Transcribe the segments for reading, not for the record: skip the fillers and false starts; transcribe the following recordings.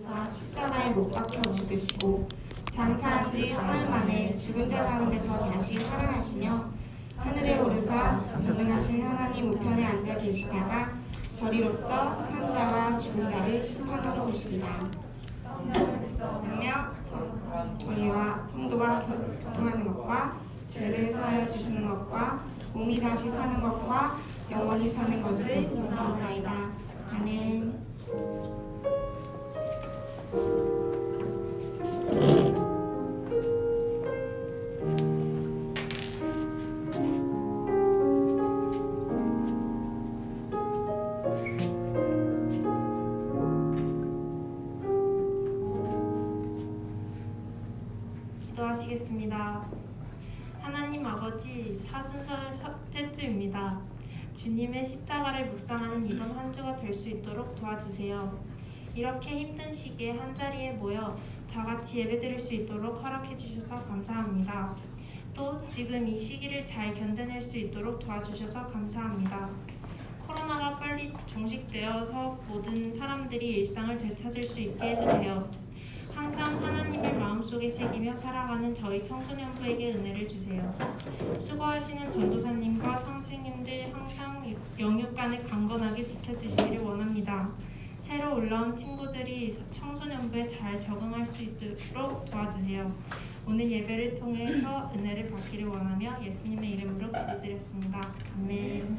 오셔서 십자가에 못 박혀 죽으시고 장사한 지 사흘 만에 죽은 자 가운데서 다시 살아나시며 하늘에 오르사 전능하신 하나님 우편에 앉아 계시다가 저리로서 산자와 죽은 자를 심판하러 오시리라. 하며 저희와 성도가 교통하는 것과 죄를 사하여 주시는 것과 몸이 다시 사는 것과 영원히 사는 것을 믿사옵나이다. 아멘. 기도하시겠습니다. 하나님 아버지, 사순절 첫째 주입니다. 주님의 십자가를 묵상하는 이번 한 주가 될 수 있도록 도와주세요. 이렇게 힘든 시기에 한자리에 모여 다 같이 예배드릴 수 있도록 허락해 주셔서 감사합니다. 또 지금 이 시기를 잘 견뎌낼 수 있도록 도와주셔서 감사합니다. 코로나가 빨리 종식되어서 모든 사람들이 일상을 되찾을 수 있게 해주세요. 항상 하나님을 마음속에 새기며 살아가는 저희 청소년부에게 은혜를 주세요. 수고하시는 전도사님과 선생님들 항상 영육간을 강건하게 지켜주시기를 원합니다. 새로 올라온 친구들이 청소년부에 잘 적응할 수 있도록 도와주세요. 오늘 예배를 통해서 은혜를 받기를 원하며 예수님의 이름으로 기도드렸습니다. 아멘.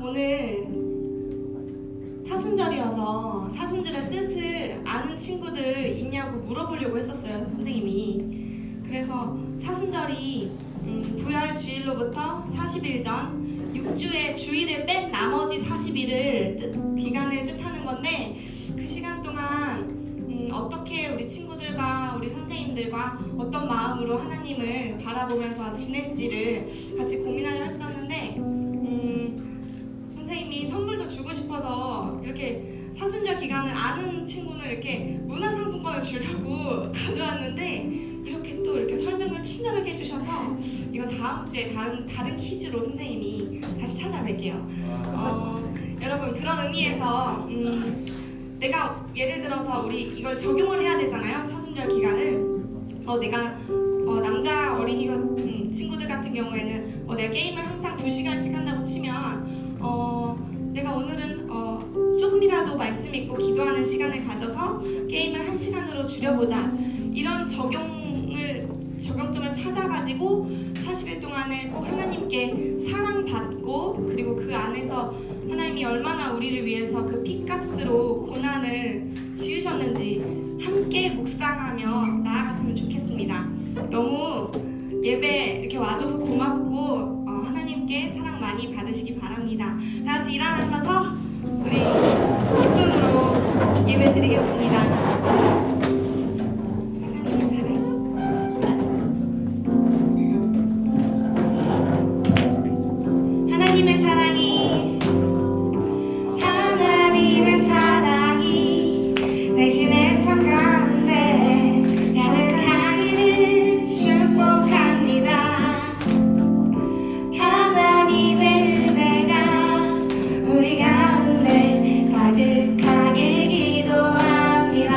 오늘 사순절이어서 사순절의 뜻을 아는 친구들 있냐고 물어보려고 했었어요, 선생님이. 그래서 사순절이 부활 주일로부터 40일 전 6주의 주일을 뺀 나머지 40일을 기간을 뜻하는 건데, 그 시간 동안 어떻게 우리 친구들과 우리 선생님들과 어떤 마음으로 하나님을 바라보면서 지낼지를 같이 고민하려 했었는데, 선생님이 선물도 주고 싶어서 이렇게 사순절 기간을 아는 친구는 이렇게 문화상품권을 주려고 가져왔는데, 이렇게 또 이렇게 설명을 친절하게 해주셔서 이건 다음 주에 다른 퀴즈로 선생님이 다시 찾아뵐게요. 여러분, 그런 의미에서 내가 예를 들어서 우리 이걸 적용을 해야 되잖아요, 사순절 기간을. 내가 남자 어린이 친구들 같은 경우에는 내가 게임을 항상 2시간씩 한다고 치면 내가 오늘은 조금이라도 말씀 읽고 기도하는 시간을 가져서 게임을 1시간으로 줄여보자, 이런 적용점을 찾아가지고 40일 동안에 꼭 하나님께 사랑받고, 그리고 그 안에서 하나님이 얼마나 우리를 위해서 그 핏값으로 고난을 지으셨는지 함께 묵상하며 나아갔으면 좋겠습니다. 너무 예배 이렇게 와줘서 고맙고 하나님께 사랑 많이 받으시기 바랍니다. 다 같이 일어나셔서 우리 기쁨으로 예배 드리겠습니다. 하나님의 사랑. 하나님의 사랑이 당신의 삶 가운데 가득하기를 축복합니다. 하나님의 은혜가 우리 가운데 가득하길 기도합니다.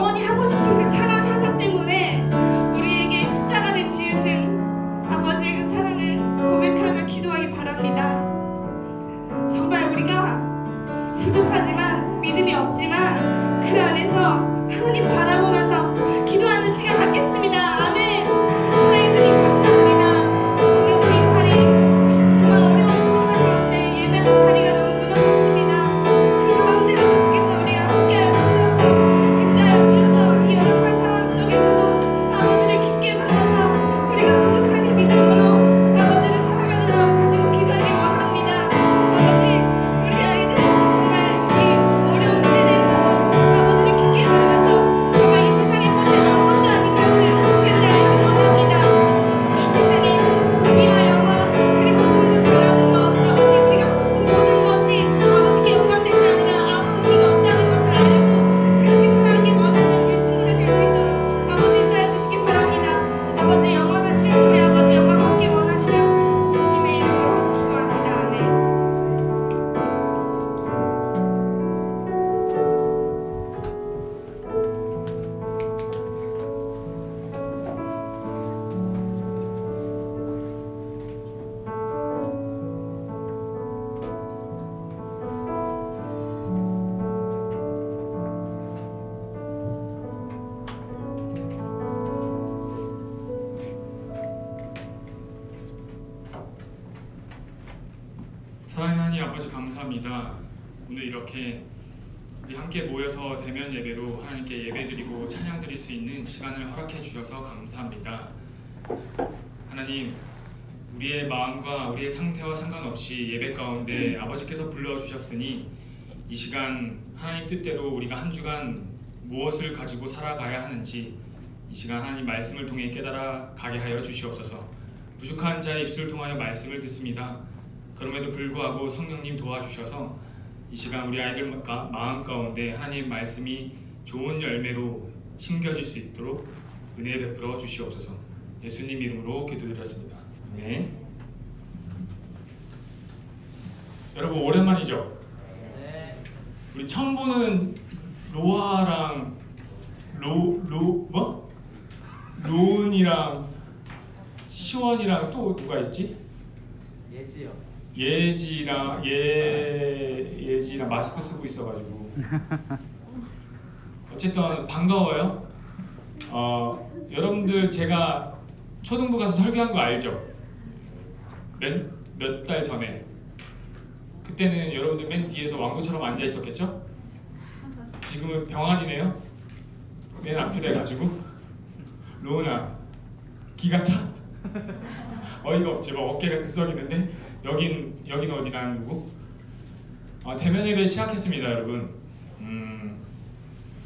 영원히 하고 싶은 그 사랑 하나 때문에 우리에게 십자가를 지으신 아버지의 그 사랑을 고백하며 기도하기 바랍니다. 정말 우리가 부족하지만 믿음이 없지만 그 안에서 하나님 바라보면서 기도하는 시간 갖겠습니다. 아멘. 사랑해 주님 감사합니다. 오늘도 이 자리 정말 어려운 코로나 가운데 예배하는 자리가 너무 무너졌습니다. 그 가운데 아버지께서 우리와 함께하여 주셔서 입자하여 주셔서 이 어려운 상황 속에서도 아버지를 깊게 만나서 우리가 부족하신 믿음으로 아버지를 사랑하는 마음 가지고 기도하기 원합니다. 아버지 우리 아이들 정말 이 어려운 세대에서도 아버지를 깊게 만나서 정말 이 세상의 것이 아무것도 아닌 것을 얘들아 알기 원합니다. 이 세상에 부귀와 영화 그리고 공부 잘하는 것 아버지 우리가 하고 싶은 모든 것이 아버지께 영광되지 않으면 아무 의미가 없다는 것을 알고 그렇게 살아가기 원하는 우리 친구들 될 수 있도록 아버지 인도해 주시기 바랍니다. 아버지 영원하신 우리 아버지 영광 받기 원하시며 예수님의 이름으로 기도합니다. 아멘. 사랑하는 하나님 아버지 감사합니다. 오늘 이렇게 우리 함께 모여서 대면 예배로 하나님께 예배드리고 찬양드릴 수 있는 시간을 허락해 주셔서 감사합니다. 하나님, 우리의 마음과 우리의 상태와 상관없이 예배 가운데 아버지께서 불러주셨으니 이 시간 하나님 뜻대로 우리가 한 주간 무엇을 가지고 살아가야 하는지 이 시간 하나님 말씀을 통해 깨달아 가게 하여 주시옵소서. 부족한 자의 입술을 통하여 말씀을 듣습니다. 그럼에도 불구하고 성령님 도와주셔서 이 시간 우리 아이들 마음 가운데 하나님 말씀이 좋은 열매로 심겨질 수 있도록 은혜 베풀어 주시옵소서. 예수님 이름으로 기도드렸습니다. 아멘. 여러분 오랜만이죠? 네. 우리 처음 보는 로아랑 로운이랑 시원이랑 또 누가 있지? 예지요. 예지랑 마스크 쓰고 있어가지고 어쨌든 반가워요. 여러분들 제가 초등부 가서 설교한 거 알죠? 몇 달 전에 그때는 여러분들 맨 뒤에서 왕고처럼 앉아 있었겠죠? 지금은 병아리네요. 맨 앞줄에 가지고 로운아 기가 차? 어이가 없지. 막 어깨가 들썩이는데 여긴 어디나 누구? 대면 예배 시작했습니다, 여러분.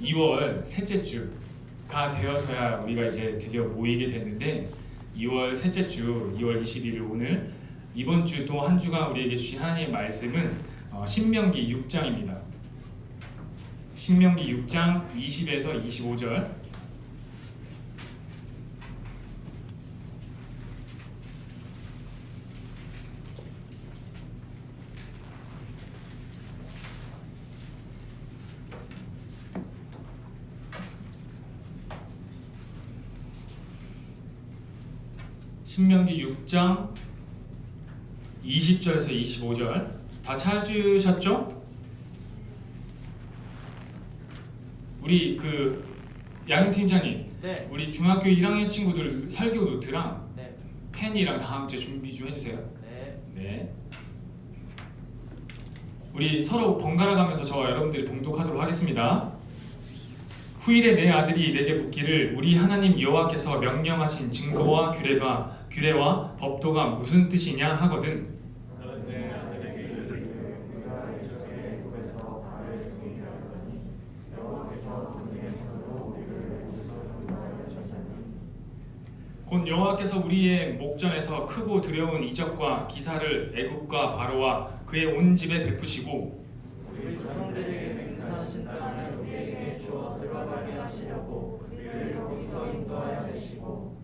2월 셋째 주가 되어서야 우리가 이제 드디어 모이게 됐는데 2월 셋째 주 2월 21일 오늘 이번 주 또 한 주간 우리에게 주신 하나님의 말씀은 신명기 6장입니다. 신명기 6장 20에서 25절. 신명기 6장 20절에서 25절 다 찾으셨죠? 우리 그 양윤 팀장님, 네. 우리 중학교 1학년 친구들 설교 노트랑 네. 펜이랑 다음 주에 준비 좀 해주세요. 네. 네. 우리 서로 번갈아 가면서 저와 여러분들이 봉독하도록 하겠습니다. 후일에 내 아들이 내게 묻기를 우리 하나님 여호와께서 명령하신 증거와 규례와 법도가 무슨 뜻이냐 하거든. 곧 여호와께서 우리의 목전에서 크고 두려운 이적과 기사를 애굽과 바로와 그의 온 집에 베푸시고 우리 조상들에게 맹세하신 땅을 우리에게 주어 들어가게 하시려고 우리를 여기서 인도하여 내시고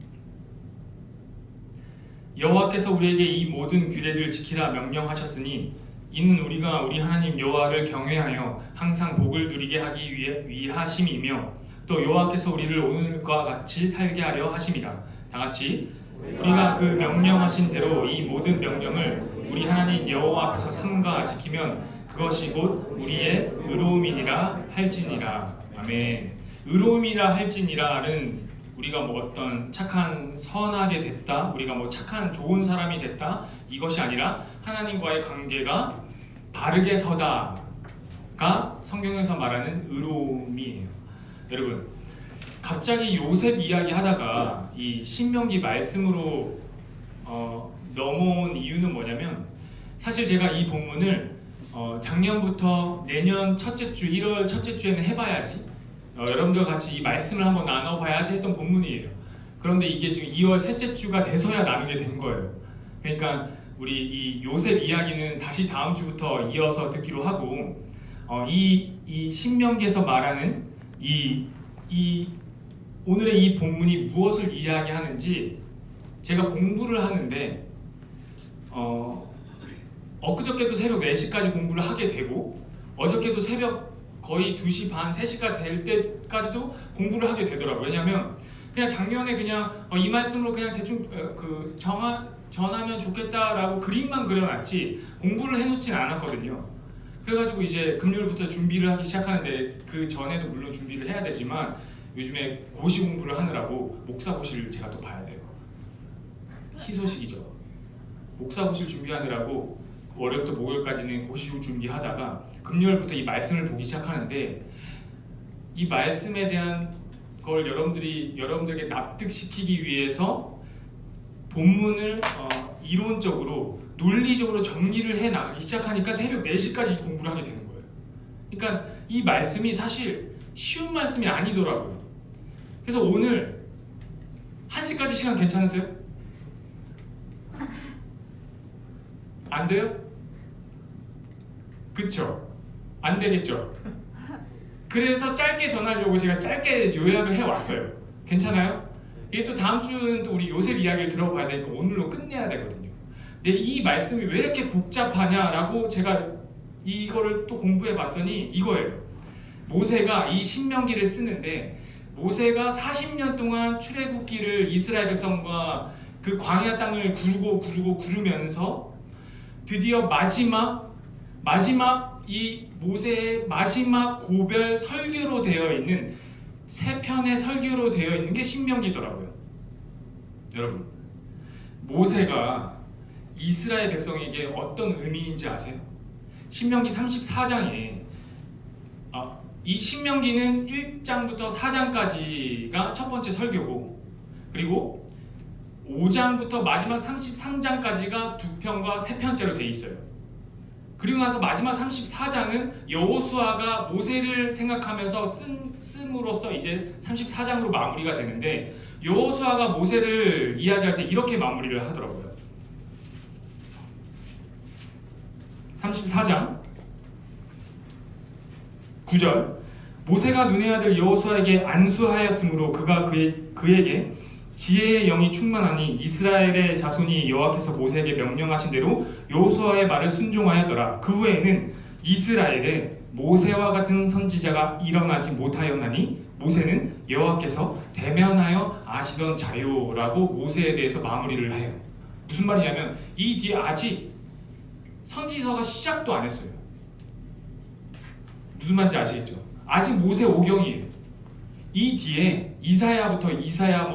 여호와께서 우리에게 이 모든 규례를 지키라 명령하셨으니 이는 우리가 우리 하나님 여호와를 경외하여 항상 복을 누리게 하기 위하심이며 또 여호와께서 우리를 오늘과 같이 살게 하려 하심이라. 다 같이 우리가 그 명령하신 대로 이 모든 명령을 우리 하나님 여호와 앞에서 삼가 지키면 그것이 곧 우리의 의로움이니라 할지니라. 아멘. 의로움이라 할지니라는 우리가 뭐 어떤 착한 선하게 됐다, 우리가 뭐 착한 좋은 사람이 됐다, 이것이 아니라 하나님과의 관계가 바르게 서다가 성경에서 말하는 의로움이에요. 여러분, 갑자기 요셉 이야기 하다가 이 신명기 말씀으로 넘어온 이유는 뭐냐면, 사실 제가 이 본문을 작년부터 내년 첫째 주 1월 첫째 주에는 해봐야지, 여러분들과 같이 이 말씀을 한번 나눠봐야지 했던 본문이에요. 그런데 이게 지금 2월 셋째 주가 돼서야 나누게 된 거예요. 그러니까 우리 이 요셉 이야기는 다시 다음 주부터 이어서 듣기로 하고, 이 신명기에서 말하는 이 오늘의 이 본문이 무엇을 이야기하는지 제가 공부를 하는데, 엊그저께도 새벽 4시까지 공부를 하게 되고, 어저께도 새벽 거의 2시 반, 3시가 될 때까지도 공부를 하게 되더라고요. 왜냐면 그냥 작년에 그냥 이 말씀으로 그냥 대충 전하면 좋겠다라고 그림만 그려놨지 공부를 해놓진 않았거든요. 그래가지고 이제 금요일부터 준비를 하기 시작하는데, 그 전에도 물론 준비를 해야 되지만 요즘에 고시 공부를 하느라고 목사고시를 제가 또 봐야 돼요. 희소식이죠. 목사고시를 준비하느라고 월요일부터 목요일까지는 고시 준비하다가 금요일부터 이 말씀을 보기 시작하는데, 이 말씀에 대한 걸 여러분들에게 납득시키기 위해서 본문을 이론적으로 논리적으로 정리를 해 나가기 시작하니까 새벽 4시까지 공부를 하게 되는 거예요. 그러니까 이 말씀이 사실 쉬운 말씀이 아니더라고요. 그래서 오늘 1시까지 시간 괜찮으세요? 안 돼요? 그쵸? 안 되겠죠? 그래서 짧게 전하려고 제가 짧게 요약을 해왔어요. 괜찮아요? 이게 또 다음 주는 또 우리 요셉 이야기를 들어봐야 되니까 오늘로 끝내야 되거든요. 근데 이 말씀이 왜 이렇게 복잡하냐라고 제가 이거를 또 공부해 봤더니 이거예요. 모세가 이 신명기를 쓰는데, 모세가 40년 동안 출애굽기를 이스라엘 백성과 그 광야 땅을 구르면서 드디어 마지막 이 모세의 마지막 고별 설교로 되어 있는 3편의 설교로 되어 있는 게 신명기더라고요. 여러분, 모세가 이스라엘 백성에게 어떤 의미인지 아세요? 신명기 34장에 이 신명기는 1장부터 4장까지가 첫 번째 설교고, 그리고 5장부터 마지막 33장까지가 2편과 3편째로 돼 있어요. 그리고 나서 마지막 34장은 여호수아가 모세를 생각하면서 씀으로써 이제 34장으로 마무리가 되는데, 여호수아가 모세를 이야기할 때 이렇게 마무리를 하더라고요. 34장 9절, 모세가 눈의 아들 여호수아에게 안수하였으므로 그가 그에게 지혜의 영이 충만하니 이스라엘의 자손이 여호와께서 모세에게 명령하신 대로 여호수아의 말을 순종하였더라. 그 후에는 이스라엘에 모세와 같은 선지자가 일어나지 못하였나니 모세는 여호와께서 대면하여 아시던 자요라고 모세에 대해서 마무리를 해요. 무슨 말이냐면 이 뒤에 아직 선지서가 시작도 안 했어요. 무슨 말인지 아시겠죠? 아직 모세 오경이에요. 이 뒤에 이사야부터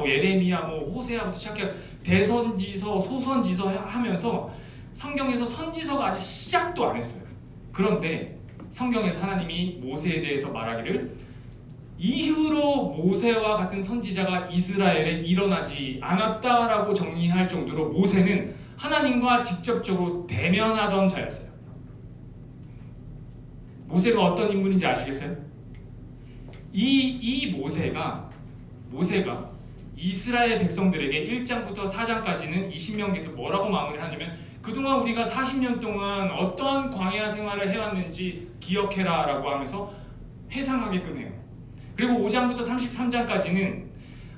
예레미야, 호세아부터 시작해 대선지서, 소선지서 하면서 성경에서 선지서가 아직 시작도 안 했어요. 그런데 성경에서 하나님이 모세에 대해서 말하기를 이후로 모세와 같은 선지자가 이스라엘에 일어나지 않았다라고 정리할 정도로 모세는 하나님과 직접적으로 대면하던 자였어요. 모세가 어떤 인물인지 아시겠어요? 이 모세가 이스라엘 백성들에게 1장부터 4장까지는 이 신명기에서 뭐라고 마무리하냐면, 그동안 우리가 40년 동안 어떠한 광야 생활을 해왔는지 기억해라 라고 하면서 회상하게끔 해요. 그리고 5장부터 33장까지는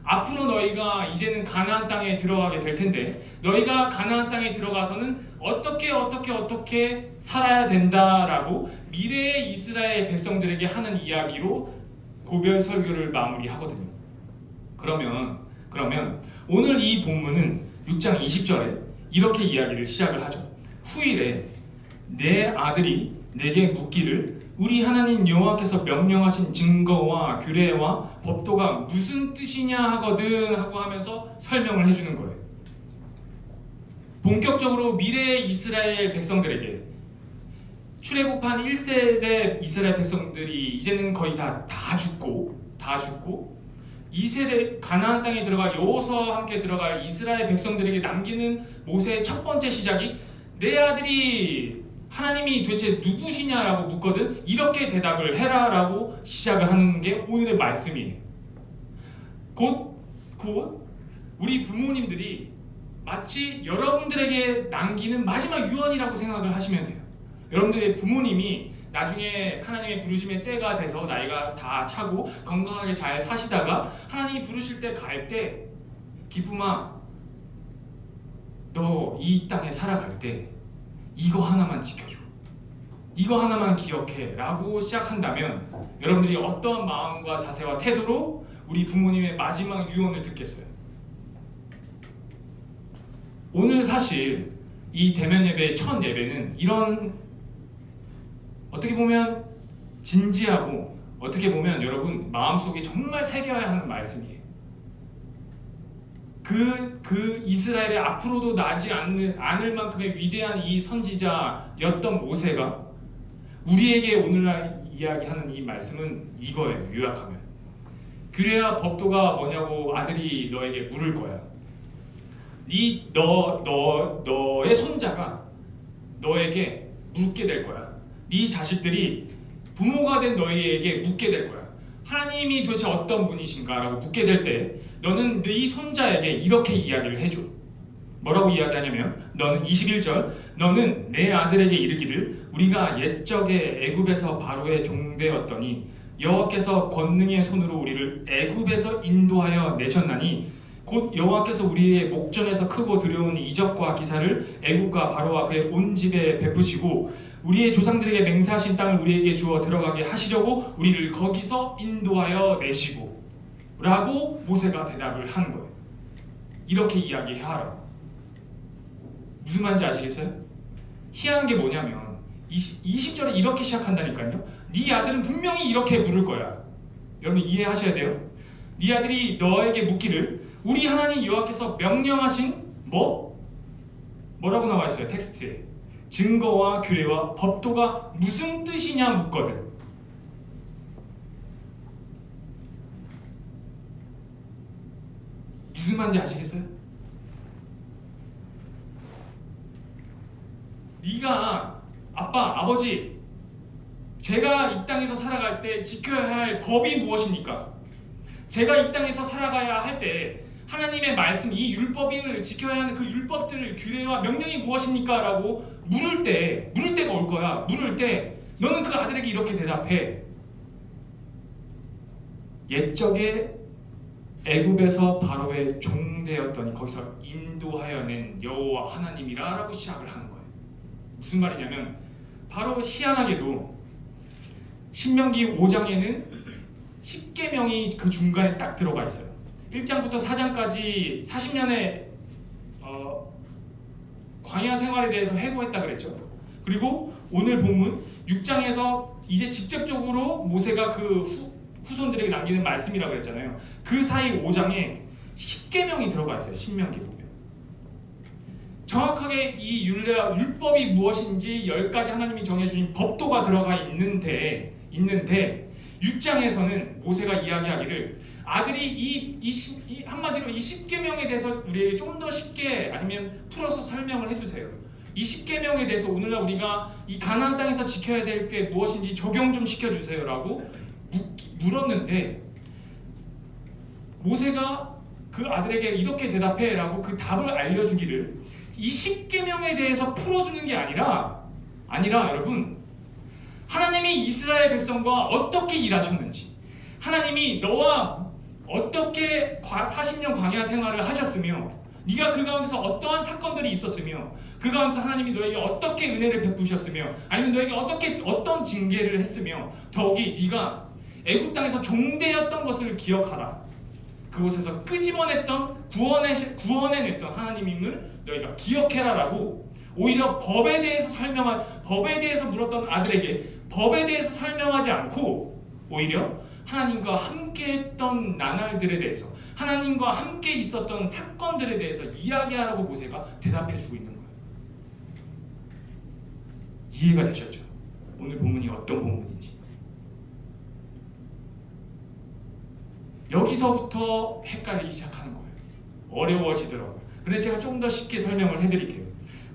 앞으로 너희가 이제는 가나안 땅에 들어가게 될 텐데, 너희가 가나안 땅에 들어가서는 어떻게 살아야 된다라고 미래의 이스라엘 백성들에게 하는 이야기로 고별 설교를 마무리하거든요. 그러면 오늘 이 본문은 6장 20절에 이렇게 이야기를 시작을 하죠. 후일에 내 아들이 내게 묻기를 우리 하나님 여호와께서 명령하신 증거와 규례와 법도가 무슨 뜻이냐 하거든 하고 하면서 설명을 해주는 거예요. 본격적으로 미래의 이스라엘 백성들에게 출애굽한 1세대 이스라엘 백성들이 이제는 거의 다 죽고 2세대 가나안 땅에 들어갈 여호수아와 함께 들어갈 이스라엘 백성들에게 남기는 모세의 첫 번째 시작이 내 아들이 하나님이 도대체 누구시냐라고 묻거든 이렇게 대답을 해라라고 시작을 하는 게 오늘의 말씀이에요. 곧 우리 부모님들이 마치 여러분들에게 남기는 마지막 유언이라고 생각을 하시면 돼요. 여러분들의 부모님이 나중에 하나님의 부르심의 때가 돼서 나이가 다 차고 건강하게 잘 사시다가 하나님이 부르실 때 갈 때 기쁨아 너 이 땅에 살아갈 때 이거 하나만 지켜줘, 이거 하나만 기억해 라고 시작한다면 여러분들이 어떠한 마음과 자세와 태도로 우리 부모님의 마지막 유언을 듣겠어요? 오늘 사실 이 대면 예배의 첫 예배는 이런 어떻게 보면 진지하고 어떻게 보면 여러분 마음속에 정말 새겨야 하는 말씀이에요. 그 이스라엘의 앞으로도 나지 않을 만큼의 위대한 이 선지자였던 모세가 우리에게 오늘날 이야기하는 이 말씀은 이거예요. 요약하면 규례와 법도가 뭐냐고 아들이 너에게 물을 거야. 너의 손자가 너에게 묻게 될 거야. 네 자식들이 부모가 된 너희에게 묻게 될 거야. 하나님이 도대체 어떤 분이신가 라고 묻게 될 때 너는 네 손자에게 이렇게 이야기를 해줘. 뭐라고 이야기하냐면 너는 21절 너는 내 아들에게 이르기를 우리가 옛적에 애굽에서 바로의 종되었더니 여호와께서 권능의 손으로 우리를 애굽에서 인도하여 내셨나니 곧 여호와께서 우리의 목전에서 크고 두려운 이적과 기사를 애굽과 바로와 그의 온 집에 베푸시고 우리의 조상들에게 맹세하신 땅을 우리에게 주어 들어가게 하시려고 우리를 거기서 인도하여 내시고 라고 모세가 대답을 하는 거예요. 이렇게 이야기하라. 무슨 말인지 아시겠어요? 희한한 게 뭐냐면 20절에 이렇게 시작한다니까요. 네 아들은 분명히 이렇게 물을 거야. 여러분 이해하셔야 돼요. 네 아들이 너에게 묻기를 우리 하나님 여호와께서 명령하신 뭐라고 나와 있어요? 텍스트에 증거와 규례와 법도가 무슨 뜻이냐 묻거든. 무슨 말인지 아시겠어요? 네가 아빠, 아버지 제가 이 땅에서 살아갈 때 지켜야 할 법이 무엇입니까? 제가 이 땅에서 살아가야 할 때 하나님의 말씀, 이 율법을 지켜야 하는 그 율법들을 규례와 명령이 무엇입니까? 라고 물을 때가 올 거야. 물을 때 너는 그 아들에게 이렇게 대답해. 옛적에 애굽에서 바로의 종되었더니 거기서 인도하여 낸 여호와 하나님이라 라고 시작을 하는 거예요. 무슨 말이냐면 바로 희한하게도 신명기 5장에는 10계명이 그 중간에 딱 들어가 있어요. 1장부터 4장까지 40년의 광야 생활에 대해서 회고했다 그랬죠. 그리고 오늘 본문 6장에서 이제 직접적으로 모세가 그 후손들에게 남기는 말씀이라고 그랬잖아요. 그 사이 5장에 10계명이 들어가 있어요. 신명기 보면 정확하게 이 율법이 무엇인지 10가지 하나님이 정해주신 법도가 들어가 있는데 6장에서는 모세가 이야기하기를 아들이 한마디로 이 10계명에 대해서 우리에게 좀 더 쉽게 아니면 풀어서 설명을 해주세요. 이 10계명에 대해서 오늘날 우리가 이 가나안 땅에서 지켜야 될 게 무엇인지 적용 좀 시켜주세요 라고 물었는데 모세가 그 아들에게 이렇게 대답해 라고 그 답을 알려주기를 이 10계명에 대해서 풀어주는 게 아니라 여러분 하나님이 이스라엘 백성과 어떻게 일하셨는지 하나님이 너와 어떻게 40년 광야 생활을 하셨으며 네가 그 가운데서 어떠한 사건들이 있었으며 그 가운데서 하나님이 너에게 어떻게 은혜를 베푸셨으며 아니면 너에게 어떤 징계를 했으며 더욱이 네가 애굽 땅에서 종되었던 것을 기억하라. 그곳에서 끄집어냈던 구원해냈던 하나님임을 너희가 기억해라라고 오히려 법에 대해서 물었던 아들에게 법에 대해서 설명하지 않고 오히려 하나님과 함께했던 나날들에 대해서 하나님과 함께 있었던 사건들에 대해서 이야기하라고 모세가 대답해주고 있는 거예요. 이해가 되셨죠? 오늘 본문이 어떤 본문인지. 여기서부터 헷갈리기 시작하는 거예요. 어려워지더라고요. 근데 제가 조금 더 쉽게 설명을 해드릴게요.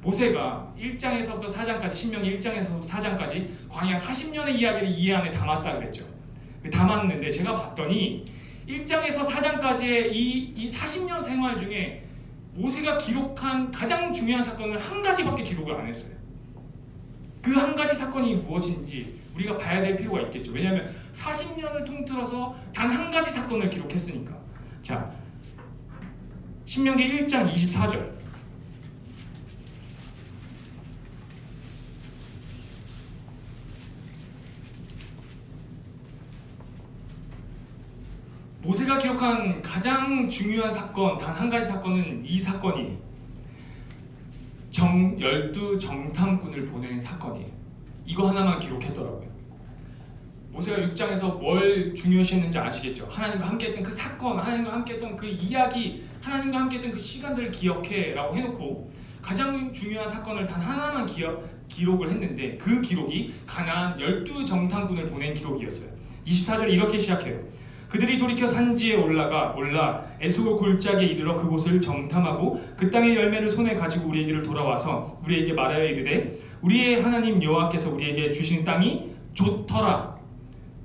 모세가 1장에서부터 4장까지 신명기 1장에서부터 4장까지 광야 40년의 이야기를 이 안에 담았다 그랬죠. 담았는데 제가 봤더니 1장에서 4장까지의 이 40년 생활 중에 모세가 기록한 가장 중요한 사건을 한 가지밖에 기록을 안 했어요. 그 한 가지 사건이 무엇인지 우리가 봐야 될 필요가 있겠죠. 왜냐하면 40년을 통틀어서 단 한 가지 사건을 기록했으니까. 자, 신명기 1장 24절. 모세가 기록한 가장 중요한 사건, 단 한 가지 사건은 이 사건이에요. 12 정탐꾼을 보낸 사건이에요. 이거 하나만 기록했더라고요. 모세가 6장에서 뭘 중요시했는지 아시겠죠? 하나님과 함께했던 그 사건, 하나님과 함께했던 그 이야기, 하나님과 함께했던 그 시간들을 기억해 라고 해놓고 가장 중요한 사건을 단 하나만 기록을 했는데 그 기록이 가나안 12 정탐꾼을 보낸 기록이었어요. 24절 이렇게 시작해요. 그들이 돌이켜 산지에 올라 에스골 골짜기에 이르러 그곳을 정탐하고 그 땅의 열매를 손에 가지고 우리에게로 돌아와서 우리에게 말하여 이르되 우리의 하나님 여호와께서 우리에게 주신 땅이 좋더라.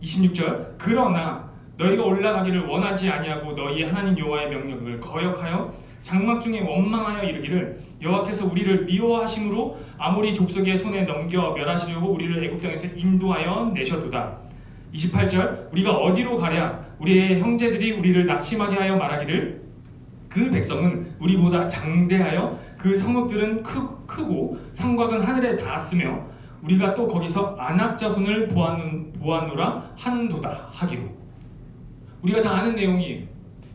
26절 그러나 너희가 올라가기를 원하지 아니하고 너희의 하나님 여호와의 명령을 거역하여 장막 중에 원망하여 이르기를 여호와께서 우리를 미워하심으로 아모리 족속의 손에 넘겨 멸하시려고 우리를 애굽 땅에서 인도하여 내셨도다. 28절 우리가 어디로 가랴 우리의 형제들이 우리를 낙심하게 하여 말하기를 그 백성은 우리보다 장대하여 그 성읍들은 크고 성곽은 하늘에 닿았으며 우리가 또 거기서 아낙 자손을 보았노라 하는도다 하기로. 우리가 다 아는 내용이에요.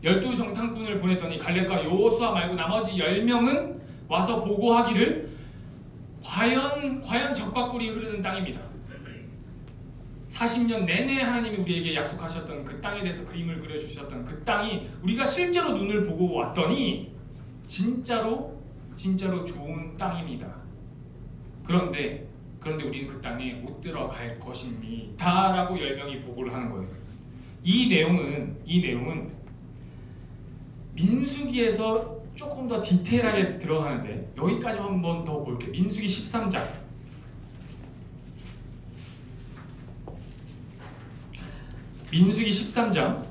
12 정탐꾼을 보냈더니 갈렙과 여호수아 말고 나머지 10명은 와서 보고하기를 과연 적과 꿀이 흐르는 땅입니다. 40년 내내 하나님이 우리에게 약속하셨던 그 땅에 대해서 그림을 그려주셨던 그 땅이 우리가 실제로 눈을 보고 왔더니 진짜로 좋은 땅입니다. 그런데 우리는 그 땅에 못 들어갈 것입니다 라고 10명이 보고를 하는 거예요. 이 내용은 민수기에서 조금 더 디테일하게 들어가는데 여기까지 한번 더 볼게요. 민수기 13장 민수기 13장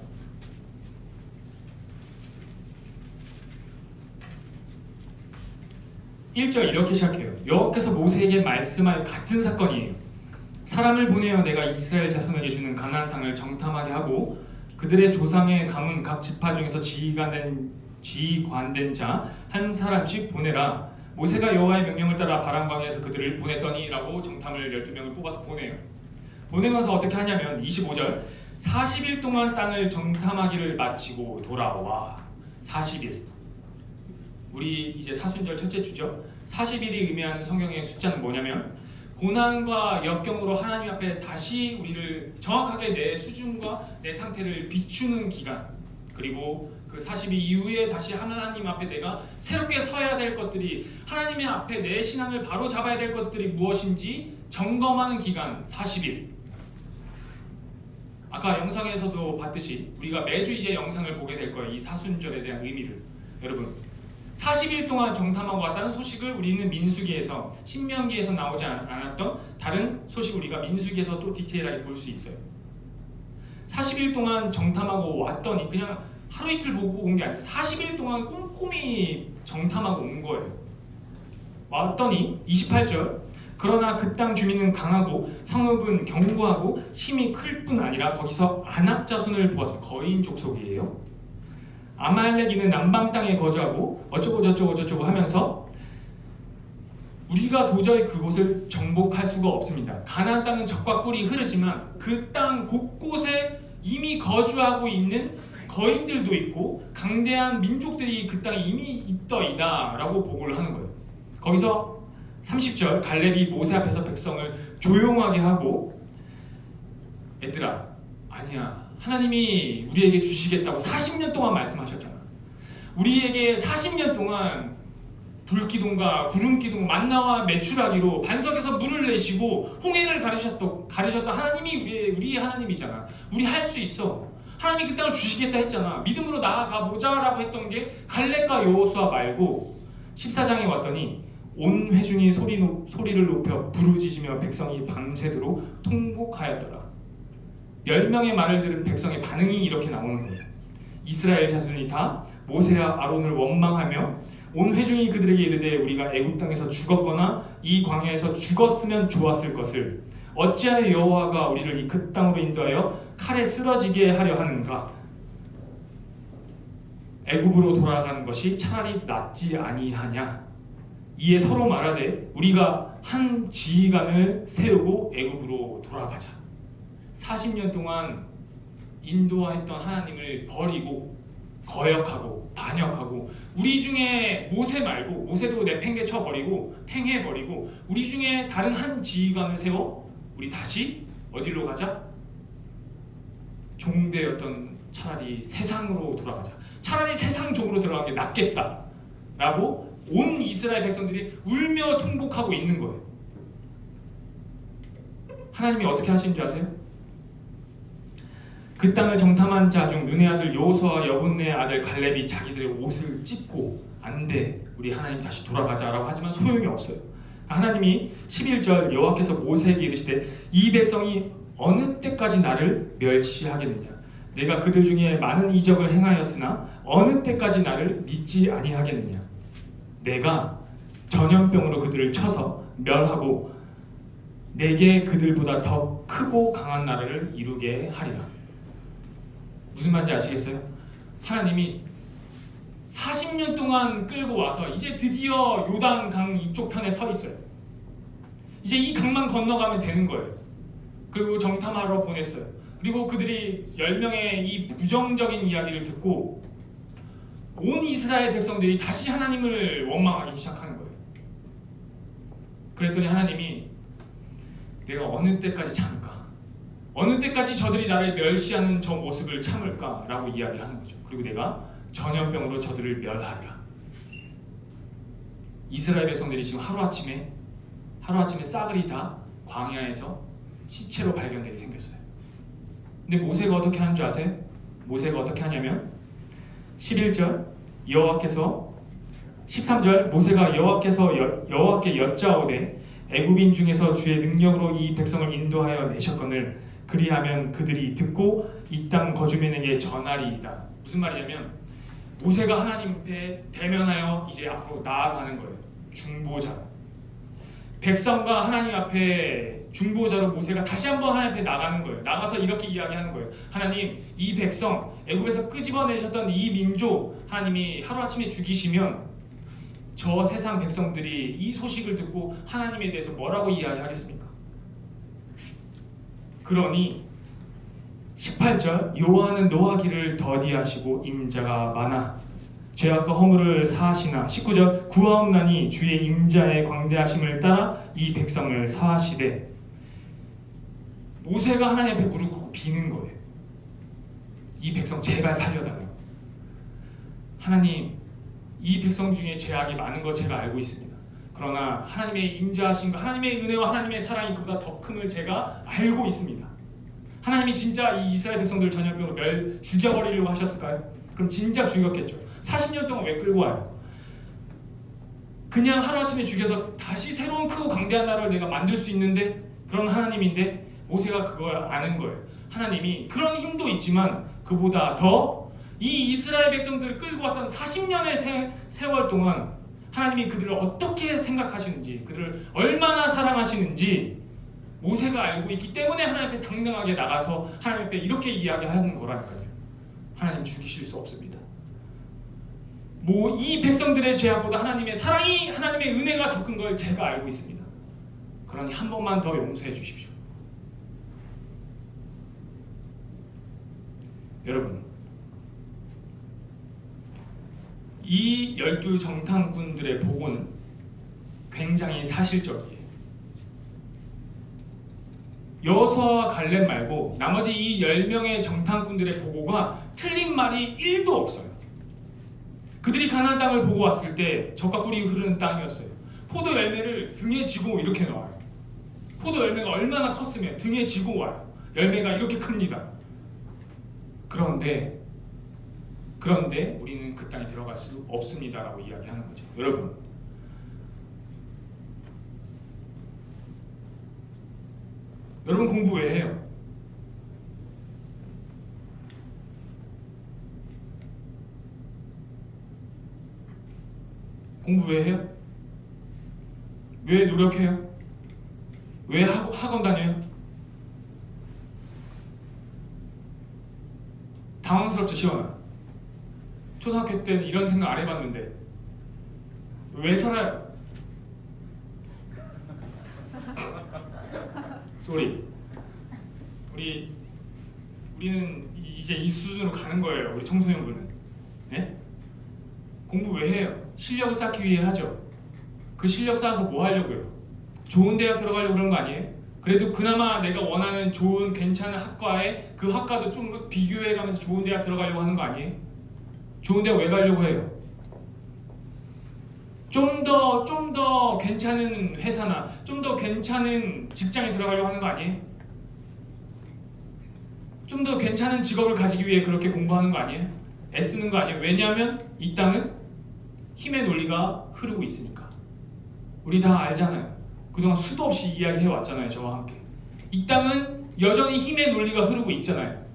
1절 이렇게 시작해요. 여호와께서 모세에게 말씀하여 같은 사건이에요. 사람을 보내어 내가 이스라엘 자손에게 주는 가나안 땅을 정탐하게 하고 그들의 조상의 가문 각 지파 중에서 지관된 자 한 사람씩 보내라. 모세가 여호와의 명령을 따라 바람광야에서 그들을 보냈더니 라고 정탐을 12명을 뽑아서 보내요. 보내면서 어떻게 하냐면 25절 40일 동안 땅을 정탐하기를 마치고 돌아와. 40일. 우리 이제 사순절 첫째 주죠. 40일이 의미하는 성경의 숫자는 뭐냐면 고난과 역경으로 하나님 앞에 다시 우리를 정확하게 내 수준과 내 상태를 비추는 기간, 그리고 그 40일 이후에 다시 하나님 앞에 내가 새롭게 서야 될 것들이, 하나님의 앞에 내 신앙을 바로 잡아야 될 것들이 무엇인지 점검하는 기간 40일. 아까 영상에서도 봤듯이 우리가 매주 이제 영상을 보게 될 거예요. 이 사순절에 대한 의미를. 여러분 40일 동안 정탐하고 왔다는 소식을 우리는 민수기에서, 신명기에서 나오지 않았던 다른 소식을 우리가 민수기에서 또 디테일하게 볼 수 있어요. 40일 동안 정탐하고 왔더니 그냥 하루 이틀 보고 온 게 아니라 40일 동안 꼼꼼히 정탐하고 온 거예요. 왔더니 28절 그러나 그 땅 주민은 강하고 성읍은 견고하고 심이 클 뿐 아니라 거기서 아낙 자손을 보아서, 거인 족속이에요. 아말렉이는 남방 땅에 거주하고 어쩌고 저쩌고 하면서 우리가 도저히 그곳을 정복할 수가 없습니다. 가나안 땅은 젖과 꿀이 흐르지만 그 땅 곳곳에 이미 거주하고 있는 거인들도 있고 강대한 민족들이 그 땅에 이미 있더이다 라고 보고를 하는 거예요. 거기서 30절 갈렙이 모세 앞에서 백성을 조용하게 하고 얘들아 아니야 하나님이 우리에게 주시겠다고 40년 동안 말씀하셨잖아. 우리에게 40년 동안 불기둥과 구름기둥 만나와 메추라기로 반석에서 물을 내시고 홍해를 가르셨던 하나님이 우리의 하나님이잖아. 우리 할 수 있어. 하나님이 그 땅을 주시겠다 했잖아. 믿음으로 나아가 보자라고 했던 게 갈렙과 여호수아 말고 14장에 왔더니 온 회중이 소리를 높여 부르짖으며 백성이 밤새도록 통곡하였더라. 10명의 말을 들은 백성의 반응이 이렇게 나오는 거예요. 이스라엘 자손이 다 모세와 아론을 원망하며 온 회중이 그들에게 이르되 우리가 애굽 땅에서 죽었거나 이 광야에서 죽었으면 좋았을 것을 어찌하여 여호와가 우리를 이 그 땅으로 인도하여 칼에 쓰러지게 하려 하는가? 애굽으로 돌아가는 것이 차라리 낫지 아니하냐? 이에 서로 말하되 우리가 한 지휘관을 세우고 애굽으로 돌아가자. 40년 동안 인도했던 하나님을 버리고 거역하고 반역하고 우리 중에 모세 말고 모세도 내팽개 쳐버리고 팽해버리고 우리 중에 다른 한 지휘관을 세워 우리 다시 어디로 가자? 종되었던 차라리 세상으로 돌아가자. 차라리 세상 종으로 들어가는 게 낫겠다 라고 온 이스라엘 백성들이 울며 통곡하고 있는 거예요. 하나님이 어떻게 하신 줄 아세요? 그 땅을 정탐한 자 중 눈의 아들 여호수아와 여분네의 아들 갈렙이 자기들의 옷을 찢고 안돼 우리 하나님 다시 돌아가자라고 하지만 소용이 없어요. 하나님이 11절 여호와께서 모세에게 이르시되 이 백성이 어느 때까지 나를 멸시하겠느냐? 내가 그들 중에 많은 이적을 행하였으나 어느 때까지 나를 믿지 아니하겠느냐? 내가 전염병으로 그들을 쳐서 멸하고 내게 그들보다 더 크고 강한 나라를 이루게 하리라. 무슨 말인지 아시겠어요? 하나님이 40년 동안 끌고 와서 이제 드디어 요단강 이쪽 편에 서 있어요. 이제 이 강만 건너가면 되는 거예요. 그리고 정탐하러 보냈어요. 그리고 그들이 10명의 이 부정적인 이야기를 듣고 온 이스라엘 백성들이 다시 하나님을 원망하기 시작하는 거예요. 그랬더니 하나님이 내가 어느 때까지 참을까? 어느 때까지 저들이 나를 멸시하는 저 모습을 참을까? 라고 이야기를 하는 거죠. 그리고 내가 전염병으로 저들을 멸하리라. 이스라엘 백성들이 지금 하루아침에 싸그리 다 광야에서 시체로 발견되게 생겼어요. 근데 모세가 어떻게 하는 줄 아세요? 모세가 어떻게 하냐면 11절 여호와께서 13절 모세가 여호와께 여짜오되 애굽인 중에서 주의 능력으로 이 백성을 인도하여 내셨거늘 그리하면 그들이 듣고 이 땅 거주민에게 전하리이다. 무슨 말이냐면 모세가 하나님 앞에 대면하여 이제 앞으로 나아가는 거예요. 중보자. 백성과 하나님 앞에 중보자로 모세가 다시 한번 하나님 앞에 나가는 거예요. 나가서 이렇게 이야기하는 거예요. 하나님, 이 백성, 애굽에서 끄집어내셨던 이 민족 하나님이 하루아침에 죽이시면 저 세상 백성들이 이 소식을 듣고 하나님에 대해서 뭐라고 이야기하겠습니까? 그러니 18절 여호와는 노하기를 더디하시고 인자가 많아 죄악과 허물을 사하시나 19절 구하옵나니 주의 인자의 광대하심을 따라 이 백성을 사하시되 모세가 하나님 앞에 무릎 꿇고 비는 거예요. 이 백성 제발 살려달라고. 하나님, 이 백성 중에 죄악이 많은 거 제가 알고 있습니다. 그러나 하나님의 인자하심과 하나님의 은혜와 하나님의 사랑이 그보다 더 큼을 제가 알고 있습니다. 하나님이 진짜 이 이스라엘 백성들 전염병으로 죽여버리려고 하셨을까요? 그럼 진짜 죽였겠죠. 40년 동안 왜 끌고 와요? 그냥 하루아침에 죽여서 다시 새로운 크고 강대한 나라를 내가 만들 수 있는데 그런 하나님인데 모세가 그걸 아는 거예요. 하나님이 그런 힘도 있지만 그보다 더 이 이스라엘 백성들을 끌고 왔던 40년의 세월 동안 하나님이 그들을 어떻게 생각하시는지, 그들을 얼마나 사랑하시는지 모세가 알고 있기 때문에 하나님 앞에 당당하게 나가서 하나님 앞에 이렇게 이야기하는 거라니까요. 하나님 죽이실 수 없습니다. 이 백성들의 죄악보다 하나님의 사랑이, 하나님의 은혜가 더 큰 걸 제가 알고 있습니다. 그러니 한 번만 더 용서해 주십시오. 여러분, 이 12정탐꾼들의 보고는 굉장히 사실적이에요. 여호수아와 갈렙 말고 나머지 이 10명의 정탐꾼들의 보고가 틀린 말이 1도 없어요. 그들이 가나안 땅을 보고 왔을 때 젖과 꿀이 흐르는 땅이었어요. 포도 열매를 등에 지고 이렇게 나와요. 포도 열매가 얼마나 컸으면 등에 지고 와요. 열매가 이렇게 큽니다. 그런데 우리는 그 땅에 들어갈 수 없습니다라고 이야기하는 거죠. 여러분 공부 왜 해요? 공부 왜 해요? 왜 노력해요? 왜 학원 다녀요? 당황스럽죠, 시원아? 초등학교 때는 이런 생각 안 해봤는데 왜 살아요? 쏘리. 우리는 이제 이 수준으로 가는 거예요. 우리 청소년부는. 네? 공부 왜 해요? 실력을 쌓기 위해 하죠. 그 실력 쌓아서 뭐 하려고요? 좋은 대학 들어가려고 그런 거 아니에요? 그래도 그나마 내가 원하는 좋은 괜찮은 학과에 그 학과도 좀 비교해가면서 좋은 대학 들어가려고 하는 거 아니에요? 좋은 대학 왜 가려고 해요? 좀 더 괜찮은 회사나 좀 더 괜찮은 직장에 들어가려고 하는 거 아니에요? 좀 더 괜찮은 직업을 가지기 위해 그렇게 공부하는 거 아니에요? 애쓰는 거 아니에요? 왜냐하면 이 땅은 힘의 논리가 흐르고 있으니까. 우리 다 알잖아요. 그동안 수도 없이 이야기해 왔잖아요. 저와 함께. 이 땅은 여전히 힘의 논리가 흐르고 있잖아요.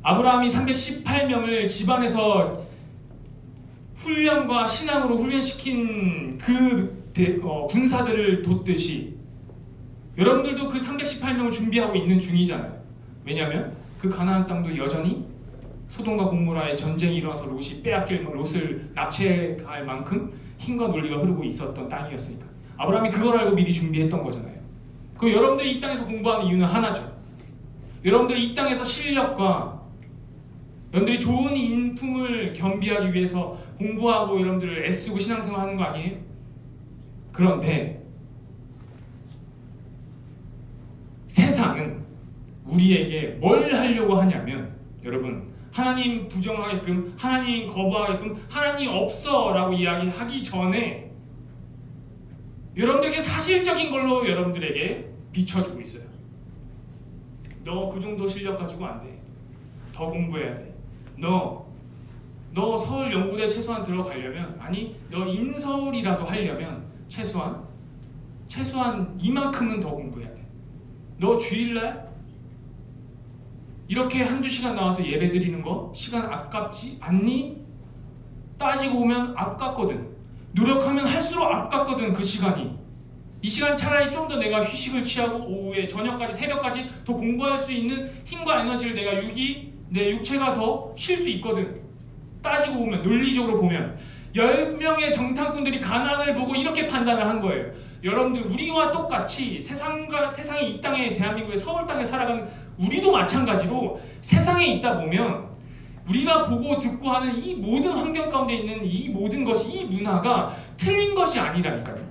아브라함이 318명을 집안에서 훈련과 신앙으로 훈련시킨 그 군사들을 돋듯이 여러분들도 그 318명을 준비하고 있는 중이잖아요. 왜냐하면 그 가나안 땅도 여전히 소돔과 고모라의 전쟁이 일어나서 롯을 납치할 만큼 힘과 논리가 흐르고 있었던 땅이었으니까 아브라함이 그걸 알고 미리 준비했던 거잖아요. 그럼 여러분들이 이 땅에서 공부하는 이유는 하나죠. 여러분들이 이 땅에서 실력과 여러분들이 좋은 인품을 겸비하기 위해서 공부하고 여러분들을 애쓰고 신앙생활 하는 거 아니에요? 그런데 세상은 우리에게 뭘 하려고 하냐면 여러분 하나님 부정하게끔 하나님 거부하게끔 하나님 없어 라고 이야기하기 전에 여러분들에게 사실적인 걸로 여러분들에게 비춰주고 있어요. 너 그 정도 실력 가지고 안 돼. 더 공부해야 돼. 너 서울연구대 최소한 들어가려면 아니 너 인서울이라도 하려면 최소한 이만큼은 더 공부해야 돼. 너 주일날 이렇게 한두 시간 나와서 예배 드리는 거 시간 아깝지 않니? 따지고 보면 아깝거든. 노력하면 할수록 아깝거든. 그 시간이. 이 시간 차라리 좀 더 내가 휴식을 취하고 오후에 저녁까지 새벽까지 더 공부할 수 있는 힘과 에너지를 내 육체가 더 쉴 수 있거든. 따지고 보면 논리적으로 보면 10명의 정탐꾼들이 가나안을 보고 이렇게 판단을 한 거예요. 여러분들 우리와 똑같이 세상에 이 땅에 대한민국의 서울 땅에 살아가는 우리도 마찬가지로 세상에 있다 보면 우리가 보고 듣고 하는 이 모든 환경 가운데 있는 이 모든 것이 이 문화가 틀린 것이 아니라니까요.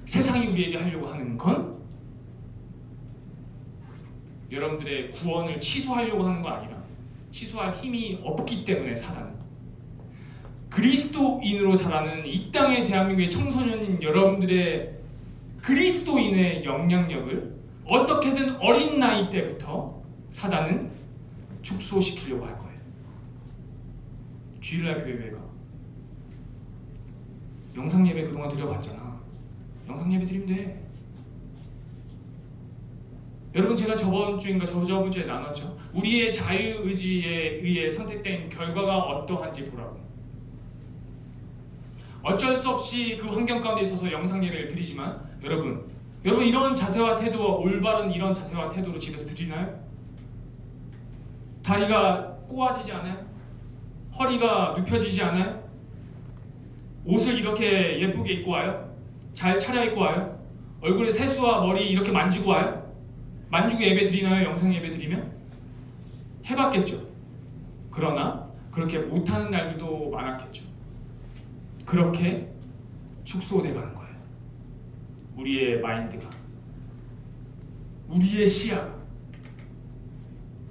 세상이 우리에게 하려고 하는 건 여러분들의 구원을 취소하려고 하는 거 아니라 취소할 힘이 없기 때문에 사단은 그리스도인으로 자라는 이 땅의 대한민국의 청소년인 여러분들의 그리스도인의 영향력을 어떻게든 어린 나이 때부터 사단은 축소시키려고 할 거예요. 주일날 교회 왜 가? 영상예배 그동안 드려봤잖아. 영상예배 드리면 돼. 여러분 제가 저번 주인가 저저번 주에 나눴죠. 우리의 자유의지에 의해 선택된 결과가 어떠한지 보라고. 어쩔 수 없이 그 환경 가운데 있어서 영상예배를 드리지만 여러분 이런 자세와 태도, 올바른 이런 자세와 태도로 집에서 드리나요? 다리가 꼬아지지 않아요? 허리가 눕혀지지 않아요? 옷을 이렇게 예쁘게 입고 와요? 잘 차려입고 와요? 얼굴에 세수와 머리 이렇게 만지고 와요? 만주고 예배 드리나요? 영상 예배 드리면? 해봤겠죠. 그러나 그렇게 못하는 날들도 많았겠죠. 그렇게 축소돼 가는 거예요. 우리의 마인드가, 우리의 시야가.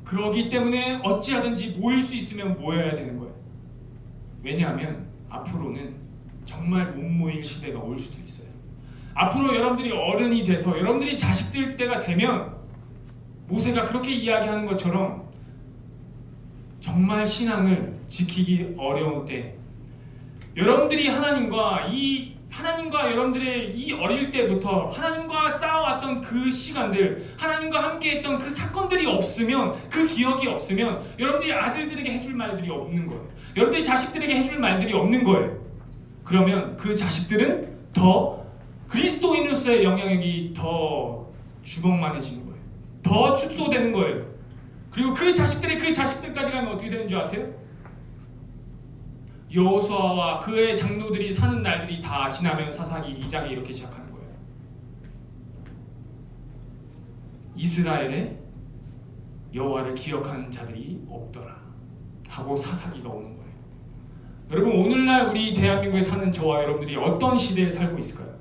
그러기 때문에 어찌하든지 모일 수 있으면 모여야 되는 거예요. 왜냐하면 앞으로는 정말 못 모일 시대가 올 수도 있어요. 앞으로 여러분들이 어른이 돼서 여러분들이 자식들 때가 되면 모세가 그렇게 이야기하는 것처럼 정말 신앙을 지키기 어려운 때, 여러분들이 하나님과 여러분들의 이 어릴 때부터 하나님과 싸워왔던 그 시간들, 하나님과 함께했던 그 사건들이 없으면, 그 기억이 없으면 여러분들이 아들들에게 해줄 말들이 없는 거예요. 여러분들이 자식들에게 해줄 말들이 없는 거예요. 그러면 그 자식들은 더 그리스도인으로서의 영향력이 더 주먹만해지는 거예요. 더 축소되는 거예요. 그리고 그 자식들까지 가면 어떻게 되는 줄 아세요? 여호수아와 그의 장로들이 사는 날들이 다 지나면 사사기 2장에 이렇게 시작하는 거예요. 이스라엘에 여호와를 기억하는 자들이 없더라 하고 사사기가 오는 거예요. 여러분, 오늘날 우리 대한민국에 사는 저와 여러분들이 어떤 시대에 살고 있을까요?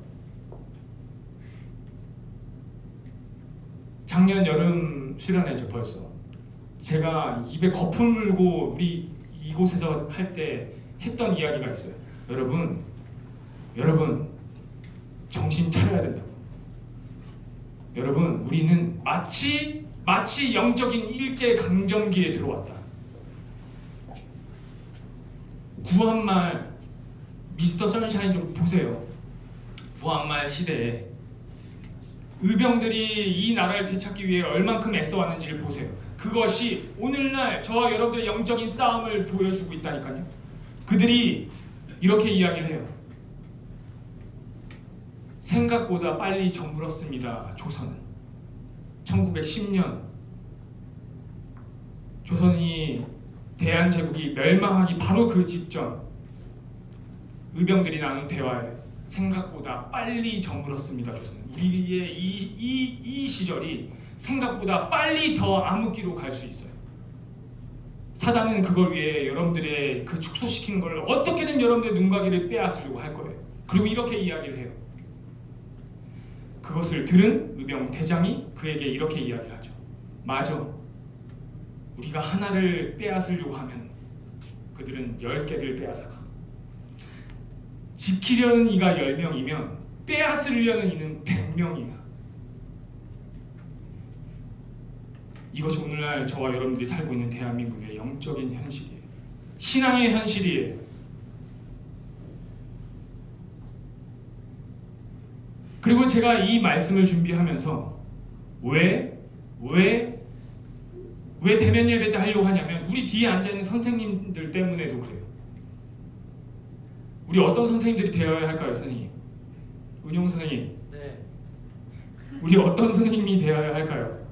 작년 여름 수련회죠. 벌써 제가 입에 거품 물고 우리 이곳에서 할 때 했던 이야기가 있어요. 여러분 정신 차려야 된다고. 여러분, 우리는 마치 영적인 일제 강점기에 들어왔다. 구한말 미스터 선샤인 좀 보세요. 구한말 시대에 의병들이 이 나라를 되찾기 위해 얼만큼 애써왔는지를 보세요. 그것이 오늘날 저와 여러분들의 영적인 싸움을 보여주고 있다니까요. 그들이 이렇게 이야기를 해요. 생각보다 빨리 저물었습니다. 조선은 1910년 조선이 대한제국이 멸망하기 바로 그 직전 의병들이 나눈 대화에 생각보다 빨리 저물었습니다. 조선은 우리의 이 시절이 생각보다 빨리 더 암흑기로 갈 수 있어요. 사단은 그걸 위해 여러분들의 그 축소시키는 걸 어떻게든 여러분들의 눈가기를 빼앗으려고 할 거예요. 그리고 이렇게 이야기를 해요. 그것을 들은 의병 대장이 그에게 이렇게 이야기를 하죠. 맞아. 우리가 하나를 빼앗으려고 하면 그들은 10개를 빼앗아가. 지키려는 이가 10명이면 빼앗으려는 이는 100명이야. 이것이 오늘날 저와 여러분들이 살고 있는 대한민국의 영적인 현실이에요. 신앙의 현실이에요. 그리고 제가 이 말씀을 준비하면서 왜 대면 예배 때 하려고 하냐면 우리 뒤에 앉아있는 선생님들 때문에도 그래요. 우리 어떤 선생님들이 되어야 할까요, 선생님? 은용 선생님. 네. 우리 어떤 선생님이 되어야 할까요?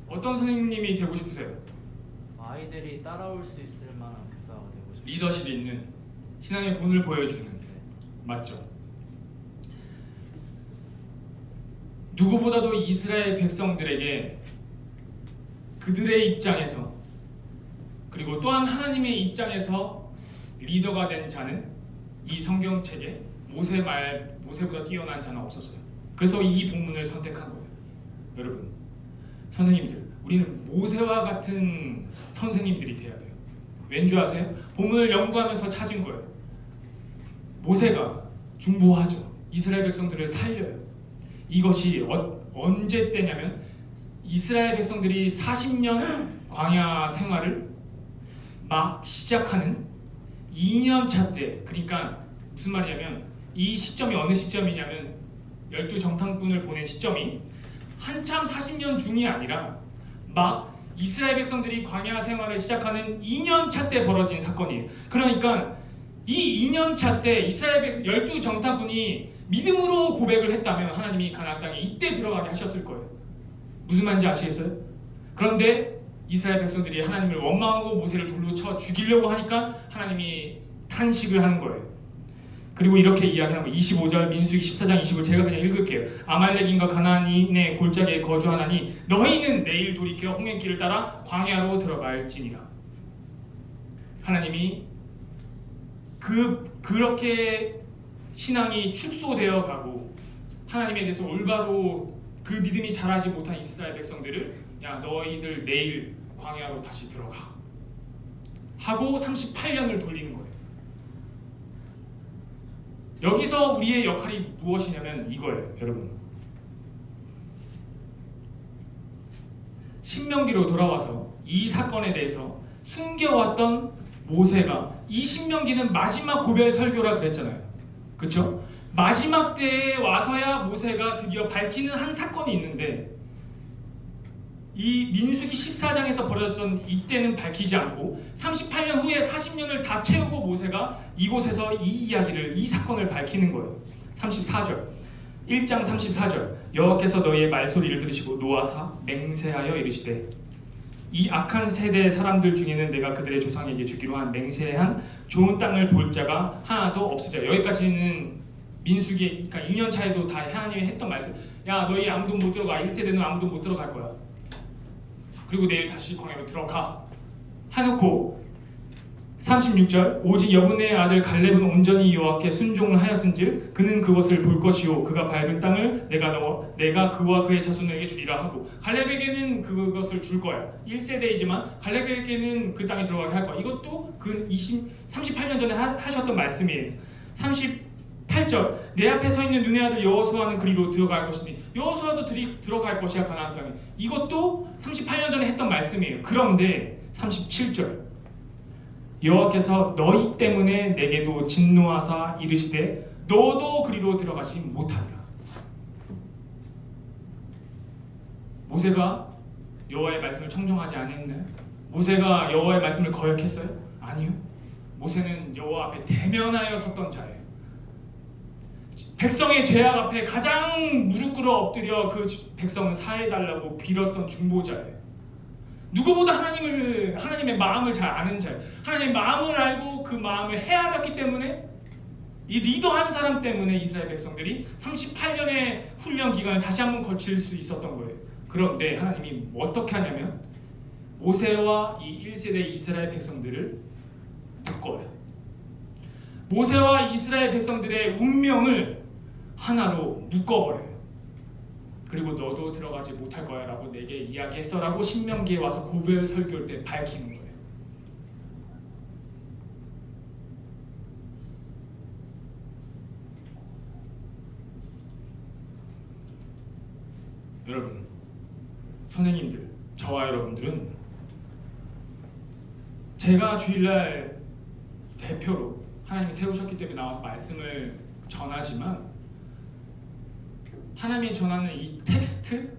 어떤 선생님이 되고 싶으세요? 아이들이 따라올 수 있을 만한 교사가 되고 싶어요. 리더십이 있는, 신앙의 본을 보여주는. 맞죠? 누구보다도 이스라엘 백성들에게 그들의 입장에서, 그리고 또한 하나님의 입장에서 리더가 된 자는 이 성경책에 모세보다 뛰어난 자는 없었어요. 그래서 이 본문을 선택한 거예요. 여러분, 선생님들, 우리는 모세와 같은 선생님들이 돼야 돼요. 왠지 아세요? 본문을 연구하면서 찾은 거예요. 모세가 중보하죠. 이스라엘 백성들을 살려요. 이것이 언제 때냐면 이스라엘 백성들이 40년 광야 생활을 막 시작하는 2년차 때, 그러니까 무슨 말이냐면 이 시점이 어느 시점이냐면 12정탐꾼을 보낸 시점이 한참 40년 중이 아니라 막 이스라엘 백성들이 광야 생활을 시작하는 2년차 때 벌어진 사건이에요. 그러니까 이 2년차 때 이스라엘 12정탐꾼이 믿음으로 고백을 했다면 하나님이 가나안 땅에 이때 들어가게 하셨을 거예요. 무슨 말인지 아시겠어요? 그런데 이스라엘 백성들이 하나님을 원망하고 모세를 돌로 쳐 죽이려고 하니까 하나님이 탄식을 하는 거예요. 그리고 이렇게 이야기하는 거예요. 25절 민수기 14장 25절 제가 그냥 읽을게요. 아말렉인과 가나안인의 골짜기에 거주하나니 너희는 내일 돌이켜 홍해길을 따라 광야로 들어갈지니라. 하나님이 그렇게 신앙이 축소되어 가고 하나님에 대해서 올바로 그 믿음이 자라지 못한 이스라엘 백성들을 야 너희들 내일 광야로 다시 들어가 하고 38년을 돌리는 거예요. 여기서 우리의 역할이 무엇이냐면 이거예요, 여러분. 신명기로 돌아와서 이 사건에 대해서 숨겨왔던 모세가 이 신명기는 마지막 고별 설교라 그랬잖아요. 그렇죠? 마지막 때에 와서야 모세가 드디어 밝히는 한 사건이 있는데 이 민수기 14장에서 벌어졌던 이때는 밝히지 않고 38년 후에 40년을 다 채우고 모세가 이곳에서 이 사건을 밝히는 거예요. 34절 1장 34절 여호와께서 너희의 말소리를 들으시고 노하사 맹세하여 이르시되 이 악한 세대의 사람들 중에는 내가 그들의 조상에게 주기로 한 맹세한 좋은 땅을 볼 자가 하나도 없으리라. 여기까지는 민수기 그러니까 2년 차에도 다 하나님이 했던 말씀. 야 너희 아무도 못 들어가. 1세대는 아무도 못 들어갈 거야. 그리고 내일 다시 광야로 들어가 하놓고 36절 오직 여분의 아들 갈렙은 온전히 여호와께 순종을 하였은즉 그는 그것을 볼 것이요 그가 밟은 땅을 내가 그와 그의 자손에게 주리라 하고 갈렙에게는 그것을 줄 거야. 1세대이지만 갈렙에게는 그 땅에 들어가게 할 거야. 이것도 그 38년 전에 하셨던 말씀이에요. 38절 내 앞에 서 있는 눈의 아들 여호수아는 그리로 들어갈 것이니 여호수아도 들어갈 것이야 가나안 땅에. 이것도 38년 전에 했던 말씀이에요. 그런데 37절 여호와께서 너희 때문에 내게도 진노하사 이르시되 너도 그리로 들어가지 못하리라. 모세가 여호와의 말씀을 청종하지 않았나요? 모세가 여호와의 말씀을 거역했어요? 아니요. 모세는 여호와 앞에 대면하여 섰던 자예요. 백성의 죄악 앞에 가장 무릎 꿇어 엎드려 그 백성을 사해달라고 빌었던 중보자예요. 누구보다 하나님의 마음을 잘 아는 자예요. 하나님의 마음을 알고 그 마음을 헤아렸기 때문에 이 리더 한 사람 때문에 이스라엘 백성들이 38년의 훈련 기간을 다시 한번 거칠 수 있었던 거예요. 그런데 하나님이 어떻게 하냐면 모세와 이 1세대 이스라엘 백성들을 묶어요. 모세와 이스라엘 백성들의 운명을 하나로 묶어버려요. 그리고 너도 들어가지 못할 거야 라고 내게 이야기했어라고 신명기에 와서 고별 설교할 때 밝히는 거예요. 여러분, 선생님들, 저와 여러분들은 제가 주일날 대표로 하나님이 세우셨기 때문에 나와서 말씀을 전하지만 하나님이 전하는 이 텍스트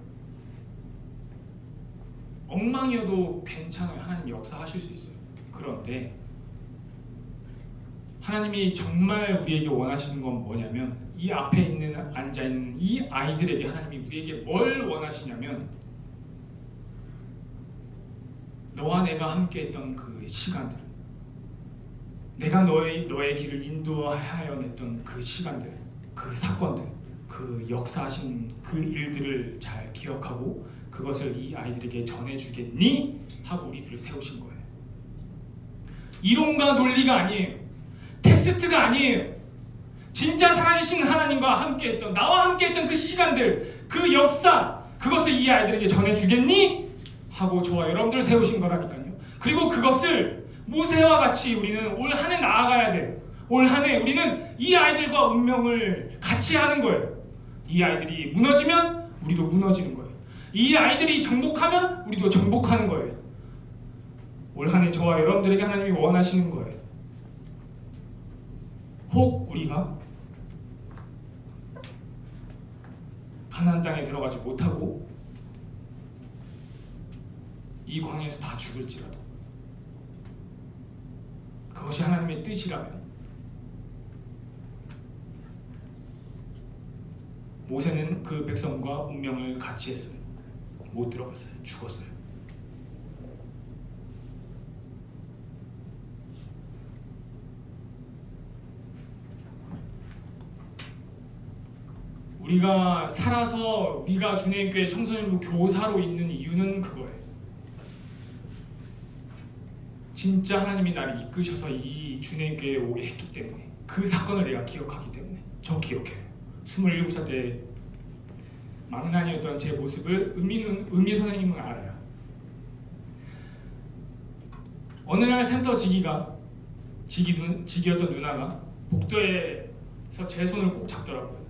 엉망이어도 괜찮아요. 하나님 역사하실 수 있어요. 그런데 하나님이 정말 우리에게 원하시는 건 뭐냐면 이 앞에 앉아있는 이 아이들에게 하나님이 우리에게 뭘 원하시냐면 너와 내가 함께했던 그 시간들, 내가 너의 길을 인도하여 냈던 그 시간들, 그 사건들, 그 역사하신 그 일들을 잘 기억하고 그것을 이 아이들에게 전해주겠니? 하고 우리들을 세우신 거예요. 이론과 논리가 아니에요. 텍스트가 아니에요. 진짜 살아계신 하나님과 함께했던, 나와 함께했던 그 시간들, 그 역사, 그것을 이 아이들에게 전해주겠니? 하고 저와 여러분들 세우신 거라니까요. 그리고 그것을 모세와 같이 우리는 올 한 해 나아가야 돼요. 올 한 해 우리는 이 아이들과 운명을 같이 하는 거예요. 이 아이들이 무너지면 우리도 무너지는 거예요. 이 아이들이 정복하면 우리도 정복하는 거예요. 올 한 해 저와 여러분들에게 하나님이 원하시는 거예요. 혹 우리가 가나안 땅에 들어가지 못하고 이 광야에서 다 죽을지라도 그것이 하나님의 뜻이라면 모세는 그 백성과 운명을 같이 했어요. 못 들어갔어요. 죽었어요. 우리가 살아서 우리가 주님교회 청소년부 교사로 있는 이유는 그거예요. 진짜 하나님이 나를 이끄셔서 이 주님교회에 오게 했기 때문에, 그 사건을 내가 기억하기 때문에. 저 기억해요. 27살 때 망난이었던 제 모습을 은미 선생님은 알아요. 어느 날 센터 직이었던 누나가 복도에서 제 손을 꼭 잡더라고요.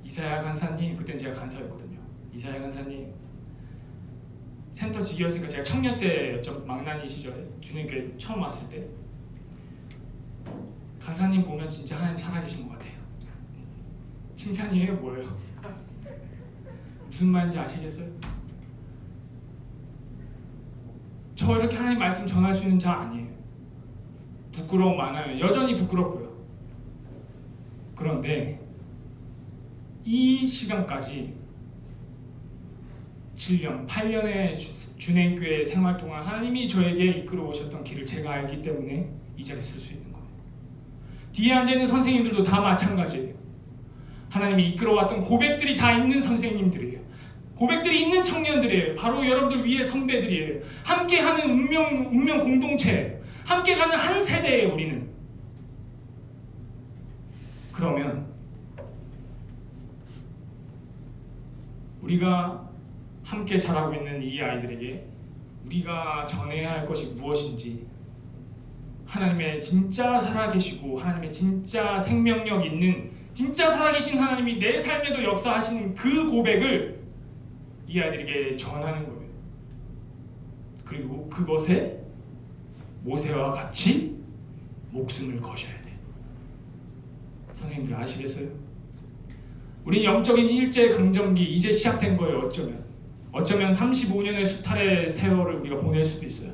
이사야 간사님, 그땐 제가 간사였거든요. 이사야 간사님, 센터 직이었으니까 제가 청년 때였죠. 망나니 시절에 주님교회 처음 왔을 때, 간사님 보면 진짜 하나님 살아계신 것 같아요. 칭찬이에요? 뭐예요? 무슨 말인지 아시겠어요? 저 이렇게 하나님 말씀 전할 수 있는 자 아니에요. 부끄러움 많아요. 여전히 부끄럽고요. 그런데 이 시간까지 7년, 8년의 주님교회 생활 동안 하나님이 저에게 이끌어 오셨던 길을 제가 알기 때문에 이 자리에 쓸 수 있는 거예요. 뒤에 앉아있는 선생님들도 다 마찬가지예요. 하나님이 이끌어왔던 고백들이 다 있는 선생님들이에요. 고백들이 있는 청년들이에요. 바로 여러분들 위에 선배들이에요. 함께하는 운명 공동체, 함께 가는 한 세대예요. 우리는. 그러면 우리가 함께 자라고 있는 이 아이들에게 우리가 전해야 할 것이 무엇인지, 하나님의 진짜 살아계시고 하나님의 진짜 생명력 있는, 진짜 살아계신 하나님이 내 삶에도 역사하신 그 고백을 이 아이들에게 전하는 거예요. 그리고 그것에 모세와 같이 목숨을 거셔야 돼요. 선생님들 아시겠어요? 우리 영적인 일제강점기 이제 시작된 거예요. 어쩌면 35년의 수탈의 세월을 우리가 보낼 수도 있어요.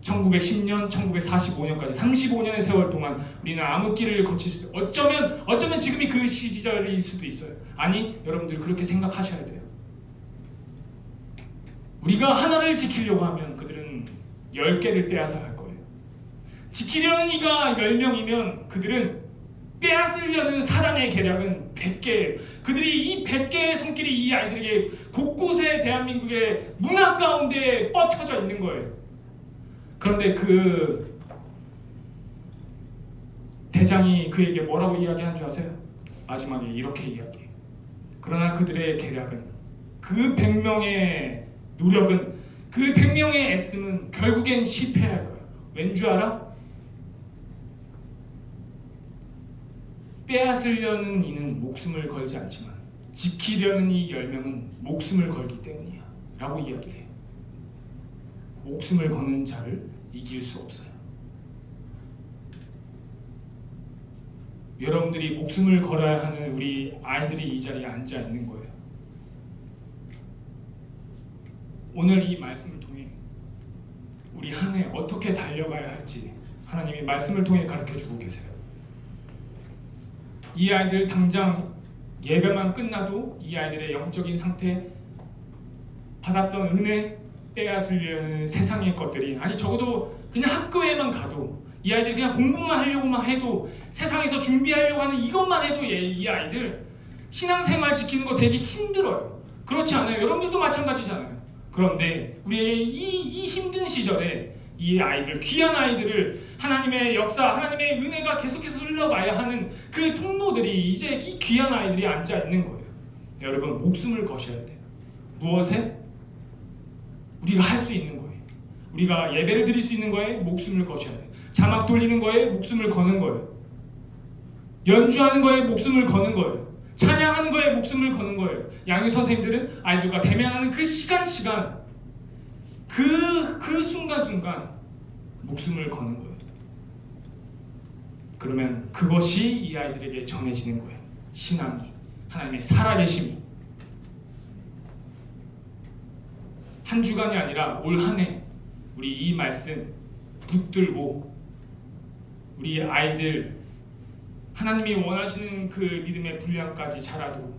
1910년, 1945년까지 35년의 세월 동안 우리는 암흑기를 거칠 수도 있어요. 어쩌면 지금이 그 시절일 수도 있어요. 아니, 여러분들 그렇게 생각하셔야 돼요. 우리가 하나를 지키려고 하면 그들은 10개를 빼앗아 갈 거예요. 지키려는 이가 10명이면 그들은 빼앗으려는 사단의 계략은 100개예요. 그들이 이 100개의 손길이 이 아이들에게 곳곳에 대한민국의 문화 가운데 뻗쳐져 있는 거예요. 그런데 그 대장이 그에게 뭐라고 이야기한 줄 아세요? 마지막에 이렇게 이야기해요. 그러나 그들의 계략은, 그 100명의 노력은, 그 100명의 애씀은 결국엔 실패할 거야. 왠 줄 알아? 빼앗으려는 이는 목숨을 걸지 않지만 지키려는 이 10명은 목숨을 걸기 때문이야 라고 이야기를 해요. 목숨을 거는 자를 이길 수 없어요. 여러분들이 목숨을 걸어야 하는 우리 아이들이 이 자리에 앉아 있는 거예요. 오늘 이 말씀을 통해 우리 한 해 어떻게 달려가야 할지 하나님이 말씀을 통해 가르쳐주고 계세요. 이 아이들 당장 예배만 끝나도 이 아이들의 영적인 상태, 받았던 은혜, 빼앗으려는 세상의 것들이, 아니 적어도 그냥 학교에만 가도 이 아이들이 그냥 공부만 하려고만 해도, 세상에서 준비하려고 하는 이것만 해도 이 아이들 신앙생활 지키는 거 되게 힘들어요. 그렇지 않아요? 여러분들도 마찬가지잖아요. 그런데 우리의 이 힘든 시절에 이 아이들, 귀한 아이들을 하나님의 역사, 하나님의 은혜가 계속해서 흘러가야 하는 그 통로들이 이제 이 귀한 아이들이 앉아 있는 거예요. 여러분, 목숨을 거셔야 돼요. 무엇에? 우리가 할 수 있는 거예요. 우리가 예배를 드릴 수 있는 거에 목숨을 거셔야 돼요. 자막 돌리는 거에 목숨을 거는 거예요. 연주하는 거에 목숨을 거는 거예요. 찬양하는 거에 목숨을 거는 거예요. 양육 선생님들은 아이들과 대면하는 그 시간 그 순간순간 목숨을 거는 거예요. 그러면 그것이 이 아이들에게 전해지는 거예요. 신앙이, 하나님의 살아계심이. 한 주간이 아니라 올 한 해 우리 이 말씀 붙들고 우리 아이들 하나님이 원하시는 그 믿음의 분량까지 자라도,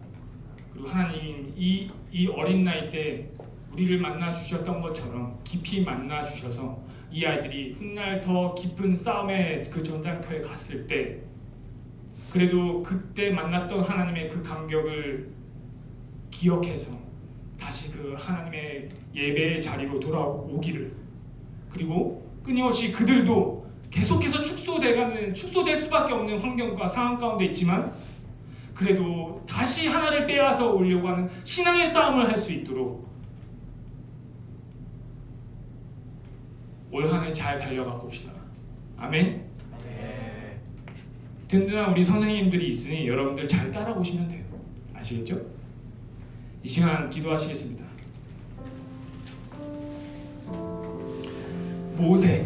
그리고 하나님 이 어린 나이 때 우리를 만나 주셨던 것처럼 깊이 만나 주셔서 이 아이들이 훗날 더 깊은 싸움의 그 전장터에 갔을 때 그래도 그때 만났던 하나님의 그 감격을 기억해서 다시 그 하나님의 예배의 자리로 돌아오기를, 그리고 끊임없이 그들도 계속해서 축소될 수밖에 없는 환경과 상황 가운데 있지만 그래도 다시 하나를 빼앗아 오려고 하는 신앙의 싸움을 할 수 있도록 올 한 해 잘 달려가 봅시다. 아멘. 든든한 우리 선생님들이 있으니 여러분들 잘 따라오시면 돼요. 아시겠죠? 이 시간 기도하시겠습니다. 모세,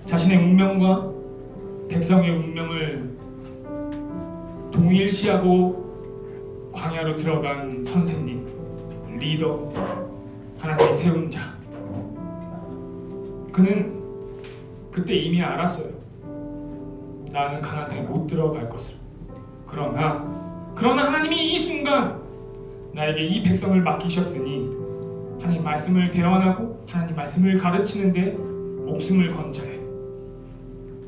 자신의 운명과 백성의 운명을 동일시하고 광야로 들어간 선생님, 리더, 하나님이 세운 자. 그는 그때 이미 알았어요. 나는 가나안 땅에 못 들어갈 것을. 그러나 하나님이 이 순간 나에게 이 백성을 맡기셨으니 하나님 말씀을 대언하고 하나님 말씀을 가르치는데 목숨을 건 자예요.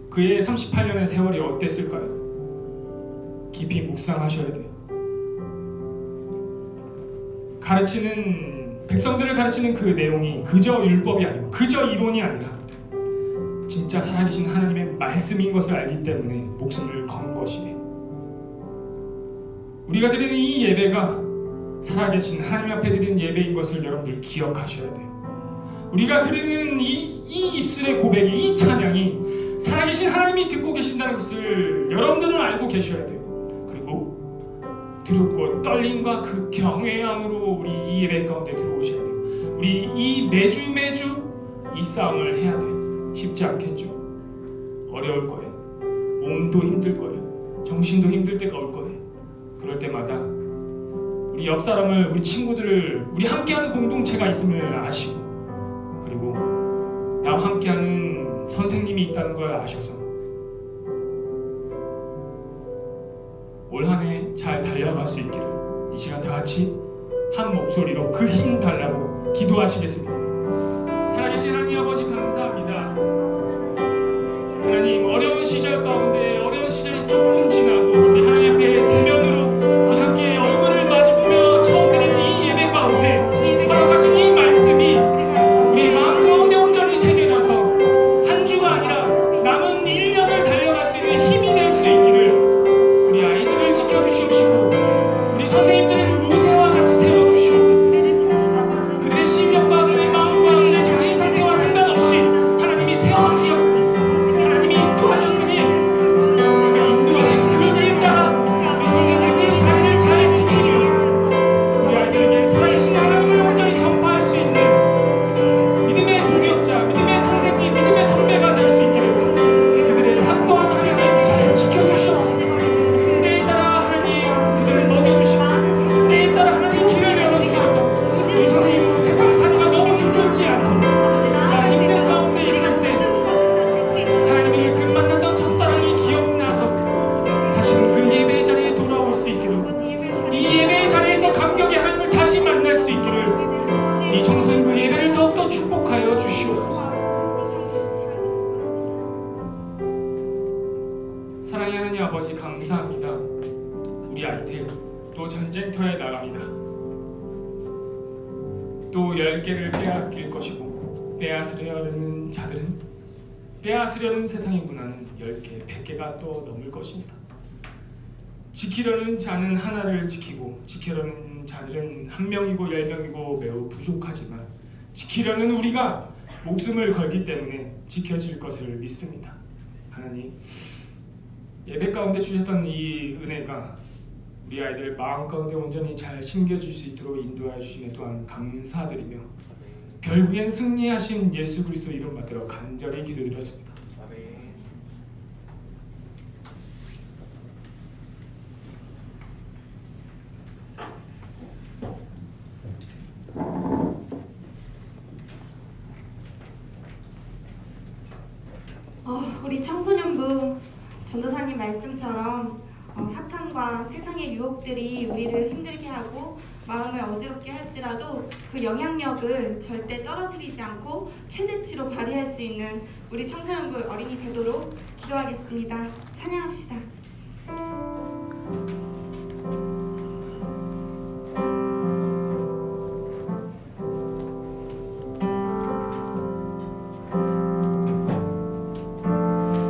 그의 38년의 세월이 어땠을까요? 깊이 묵상하셔야 돼요. 백성들을 가르치는 그 내용이 그저 율법이 아니고 그저 이론이 아니라 진짜 살아계신 하나님의 말씀인 것을 알기 때문에 목숨을 건 것이에요. 우리가 드리는 이 예배가 살아계신 하나님 앞에 드리는 예배인 것을 여러분들 기억하셔야 돼요. 우리가 드리는 이 입술의 고백이, 이 찬양이 살아계신 하나님이 듣고 계신다는 것을 여러분들은 알고 계셔야 돼요. 그리고 두렵고 떨림과 그 경외함으로 우리 이 예배 가운데 들어오셔야 돼요. 우리 이 매주 이 싸움을 해야 돼요. 쉽지 않겠죠? 어려울 거예요. 몸도 힘들 거예요. 정신도 힘들 때가 올 거예요. 그럴 때마다 우리 옆 사람을, 우리 친구들을, 우리 함께하는 공동체가 있음을 아시고, 그리고 나와 함께하는 선생님이 있다는 걸 아셔서 올 한 해 잘 달려갈 수 있기를 이 시간 다 같이 한 목소리로 그 힘 달라고 기도하시겠습니다. 살아계신 하나님 아버지 감사합니다. 하나님, 어려운 시절 가운데, 어려운 시절이 조금 지나고 우리 하나님 앞에 대면으로 우리 함께 얼굴을 마주보며 처음 드리는 이 예배 가운데 허락하신 이 말씀이 우리 마음 가운데 온전히 새겨져서 한 주가 아니라 남은 1년을 달려갈 수 있는 힘이 될 수 있기를 우리 아이들을 지켜주시옵시고, 우리 선생님들은 모세와 같이 세워주시옵소서. 그들의 실력과 그들의 마음과 그들의 정신 상태와 상관없이 하나님이 세워주셨으니, 하나님이 인도하셨으니 그 인도하신 그 길 따라 우리 선생님의 그 자리를 잘 지키며 우리 아이들에게 살아계신 하나님을 온전히 전파할 수 있는 믿음의 동역자, 믿음의 선생님, 믿음의 선배가 될 수 있기를 그들의 삶 또한 하나님 잘 지켜주시옵소서. 때에 따라 하나님 그들을 먹여주시고, 때에 따라 하나님 길을 열어주셔서 우리 선생님 세상살이가 너무 힘들지 않도록, 나 힘든 가운데 있을 때 하나님을 그 만났던 첫사랑이 기억나서 다시금 그 예배의 자리에 돌아올 수 있기를, 이 예배의 자리에서 감격의 하나님을 다시 만날 수 있기를 이 정선부 예배를 더욱더 축복하여 주시옵소서. 사랑의 하나님 아버지 감사합니다. 우리 아이들 또 전쟁터에 나갑니다. 또 10개를 빼앗길 것이고, 빼앗으려는 자들은, 빼앗으려는 세상의 문화는 10개, 100개가 또 넘을 것입니다. 지키려는 자는 하나를 지키고, 지키려는 자들은 1명이고 10명이고 매우 부족하지만 지키려는 우리가 목숨을 걸기 때문에 지켜질 것을 믿습니다. 하나님, 예배 가운데 주셨던 이 은혜가 우리 아이들 마음 가운데 온전히 잘 심겨질 수 있도록 인도하여 주심에 또한 감사드리며, 결국엔 승리하신 예수 그리스도 이름 받들어 간절히 기도드렸습니다. 우리 청소년부 전도사님 말씀처럼 사탄과 세상의 유혹들이 우리를 힘들게 하고 마음을 어지럽게 할지라도 그 영향력을 절대 떨어뜨리지 않고 최대치로 발휘할 수 있는 우리 청소년부 어린이 되도록 기도하겠습니다. 찬양합시다.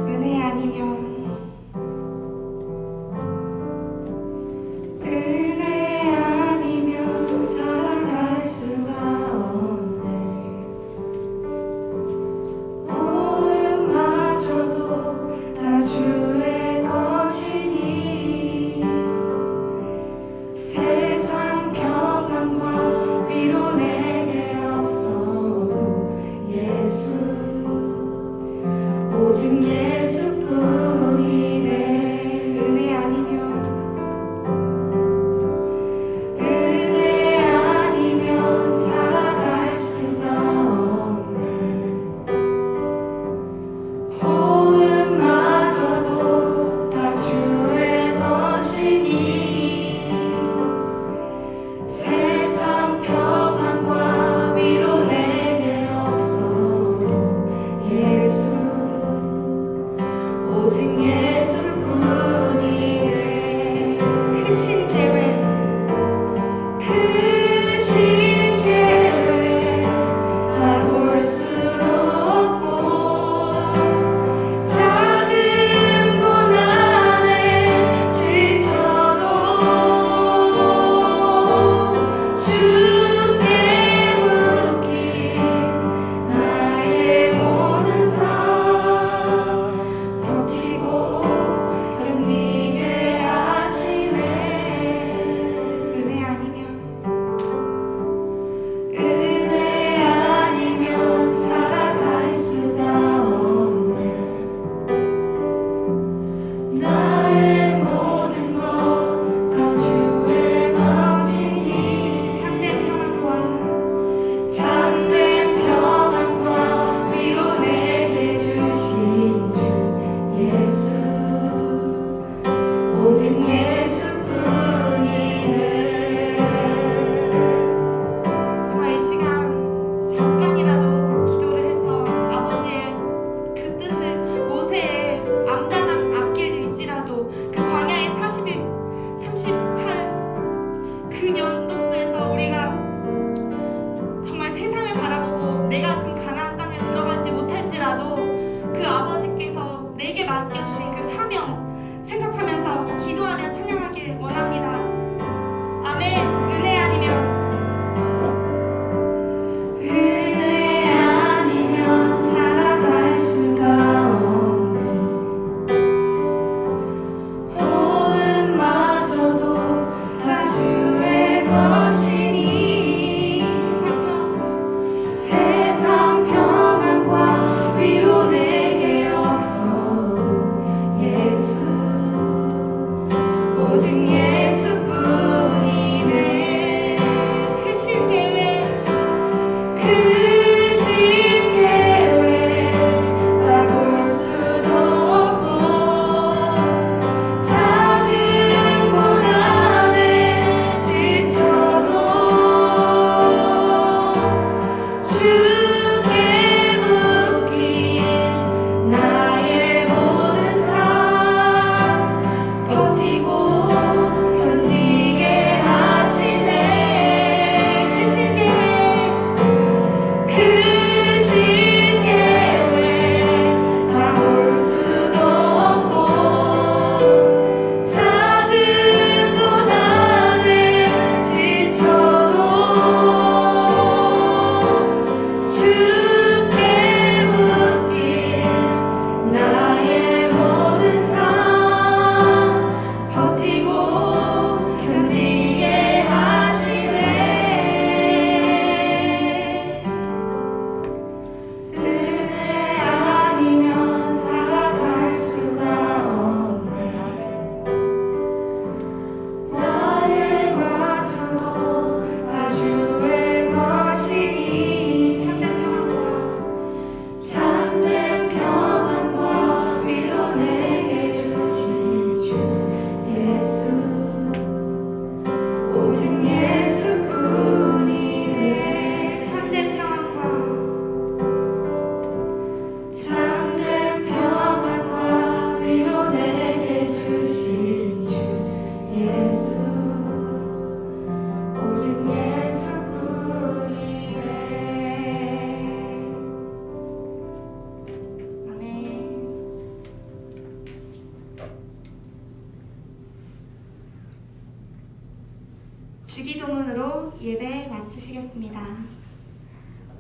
은혜 아니면 살아갈 수가 없네. 모험마저도 다 주의 것 예배 마치시겠습니다.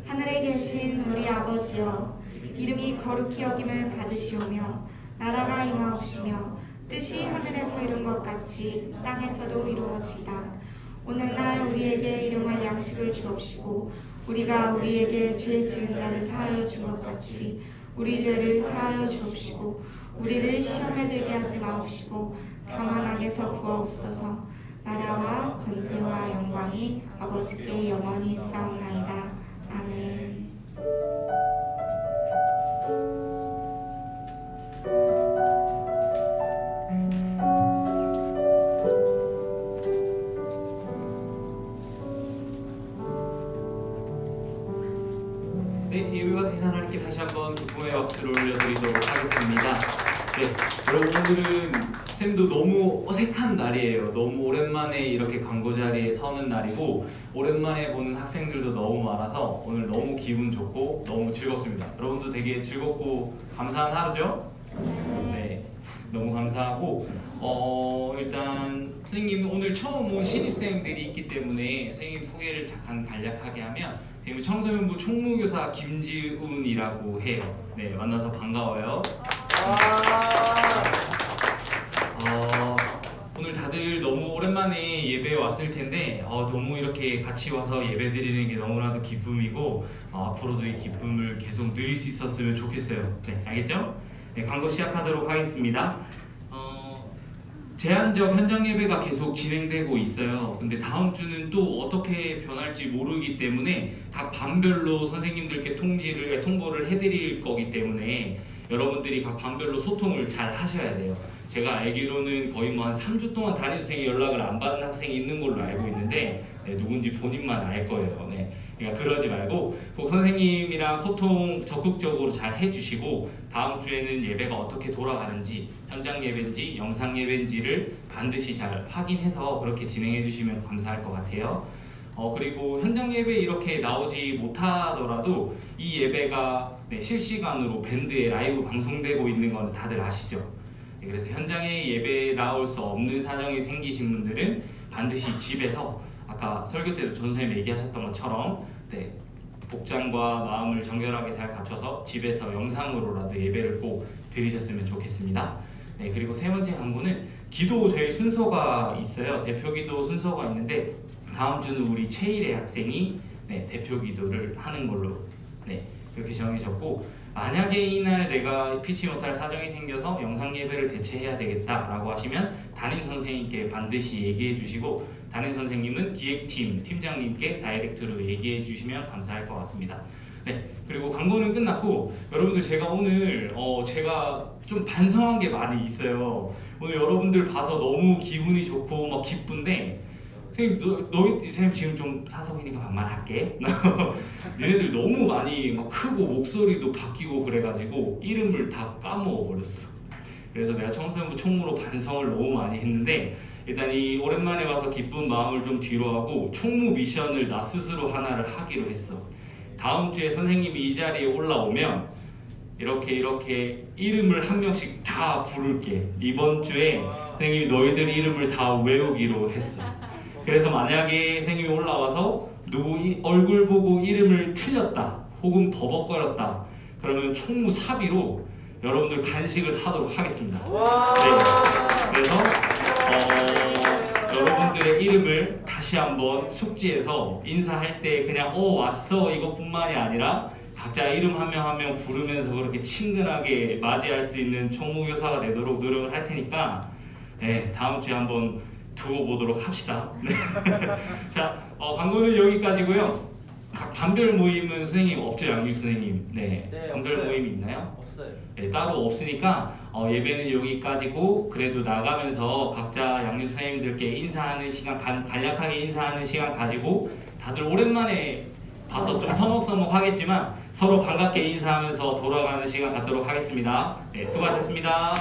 하늘에 계신 우리 아버지여, 이름이 거룩히 여김을 받으시오며 나라가 임하옵시며 뜻이 하늘에서 이룬 것 같이 땅에서도 이루어지이다. 오늘날 우리에게 일용할 양식을 주옵시고 우리가 우리에게 죄 지은 자를 사하여 준 것 같이 우리 죄를 사하여 주옵시고 우리를 시험에 들게 하지 마옵시고 다만 악에서 구하옵소서. 나라와 권세와 영광이 아버지께 영원히 있사옵나이다. 아멘. 네, 예배 받으신 하나님께 다시 한번 기쁨의 박수를 올려드리도록 하겠습니다. 네, 여러분 오늘은 쌤도 너무 어색한 날이에요. 너무 오랜만에 이렇게 광고 자리에 서는 날이고 오랜만에 보는 학생들도 너무 많아서 오늘 너무 기분 좋고 너무 즐겁습니다. 여러분도 되게 즐겁고 감사한 하루죠? 네, 너무 감사하고 일단 선생님 오늘 처음 온 신입생들이 있기 때문에 선생님 소개를 잠깐 간략하게 하면 지금 청소년부 총무교사 김지훈이라고 해요. 네, 만나서 반가워요. 오늘 다들 너무 오랜만에 예배에 왔을 텐데 너무 이렇게 같이 와서 예배 드리는 게 너무나도 기쁨이고 앞으로도 이 기쁨을 계속 누릴 수 있었으면 좋겠어요. 네, 알겠죠? 네, 광고 시작하도록 하겠습니다. 제한적 현장 예배가 계속 진행되고 있어요. 근데 다음 주는 또 어떻게 변할지 모르기 때문에 각 반별로 선생님들께 통보를 해드릴 거기 때문에 여러분들이 각 반별로 소통을 잘 하셔야 돼요. 제가 알기로는 거의 뭐 한 3주 동안 담임선생님이 연락을 안 받은 학생이 있는 걸로 알고 있는데 누군지 본인만 알 거예요. 네. 그러니까 그러지 말고 꼭 선생님이랑 소통 적극적으로 잘 해주시고 다음 주에는 예배가 어떻게 돌아가는지 현장 예배인지 영상 예배인지를 반드시 잘 확인해서 그렇게 진행해 주시면 감사할 것 같아요. 그리고 현장 예배 이렇게 나오지 못하더라도 이 예배가 실시간으로 밴드에 라이브 방송되고 있는 건 다들 아시죠? 그래서 현장에 예배에 나올 수 없는 사정이 생기신 분들은 반드시 집에서 아까 설교 때도 전선생님 얘기하셨던 것처럼 복장과 마음을 정결하게 잘 갖춰서 집에서 영상으로라도 예배를 꼭 드리셨으면 좋겠습니다. 네, 그리고 세 번째 광고는 기도 저희 순서가 있어요. 대표 기도 순서가 있는데 다음 주는 우리 최일의 학생이 대표 기도를 하는 걸로 그렇게 정해졌고 만약에 이날 내가 피치 못할 사정이 생겨서 영상 예배를 대체해야 되겠다라고 하시면 담임 선생님께 반드시 얘기해 주시고 담임 선생님은 기획팀 팀장님께 다이렉트로 얘기해 주시면 감사할 것 같습니다. 네, 그리고 광고는 끝났고 여러분들 제가 오늘 제가 좀 반성한 게 많이 있어요. 오늘 여러분들 봐서 너무 기분이 좋고 막 기쁜데 선생님 너희 쌤 지금 좀 사석이니까 반말할게. 얘네들 너무 많이 막 크고 목소리도 바뀌고 그래가지고 이름을 다 까먹어 버렸어. 그래서 내가 청소년부 총무로 반성을 너무 많이 했는데 일단 이 오랜만에 와서 기쁜 마음을 좀 뒤로 하고 총무 미션을 나 스스로 하나를 하기로 했어. 다음 주에 선생님이 이 자리에 올라오면 이렇게 이름을 한 명씩 다 부를게. 이번 주에 선생님이 너희들 이름을 다 외우기로 했어. 그래서 만약에 선생님이 올라와서 누구 얼굴 보고 이름을 틀렸다 혹은 버벅거렸다 그러면 총무 사비로 여러분들 간식을 사도록 하겠습니다. 네. 그래서 여러분들의 이름을 다시 한번 숙지해서 인사할 때 그냥 왔어 이것뿐만이 아니라 각자 이름 한 명 한 명 부르면서 그렇게 친근하게 맞이할 수 있는 총무교사가 되도록 노력을 할 테니까 다음 주에 한번 두고 보도록 합시다. 네. 자, 광고는 여기까지고요. 각 반별 모임은 선생님 없죠, 양육 선생님? 네, 반별 없어요. 모임이 있나요? 없어요. 네, 따로 없으니까 예배는 여기까지고 그래도 나가면서 각자 양육 선생님들께 인사하는 시간, 간략하게 인사하는 시간 가지고 다들 오랜만에 봐서 좀 서먹서먹하겠지만 서로 반갑게 인사하면서 돌아가는 시간 갖도록 하겠습니다. 네, 수고하셨습니다.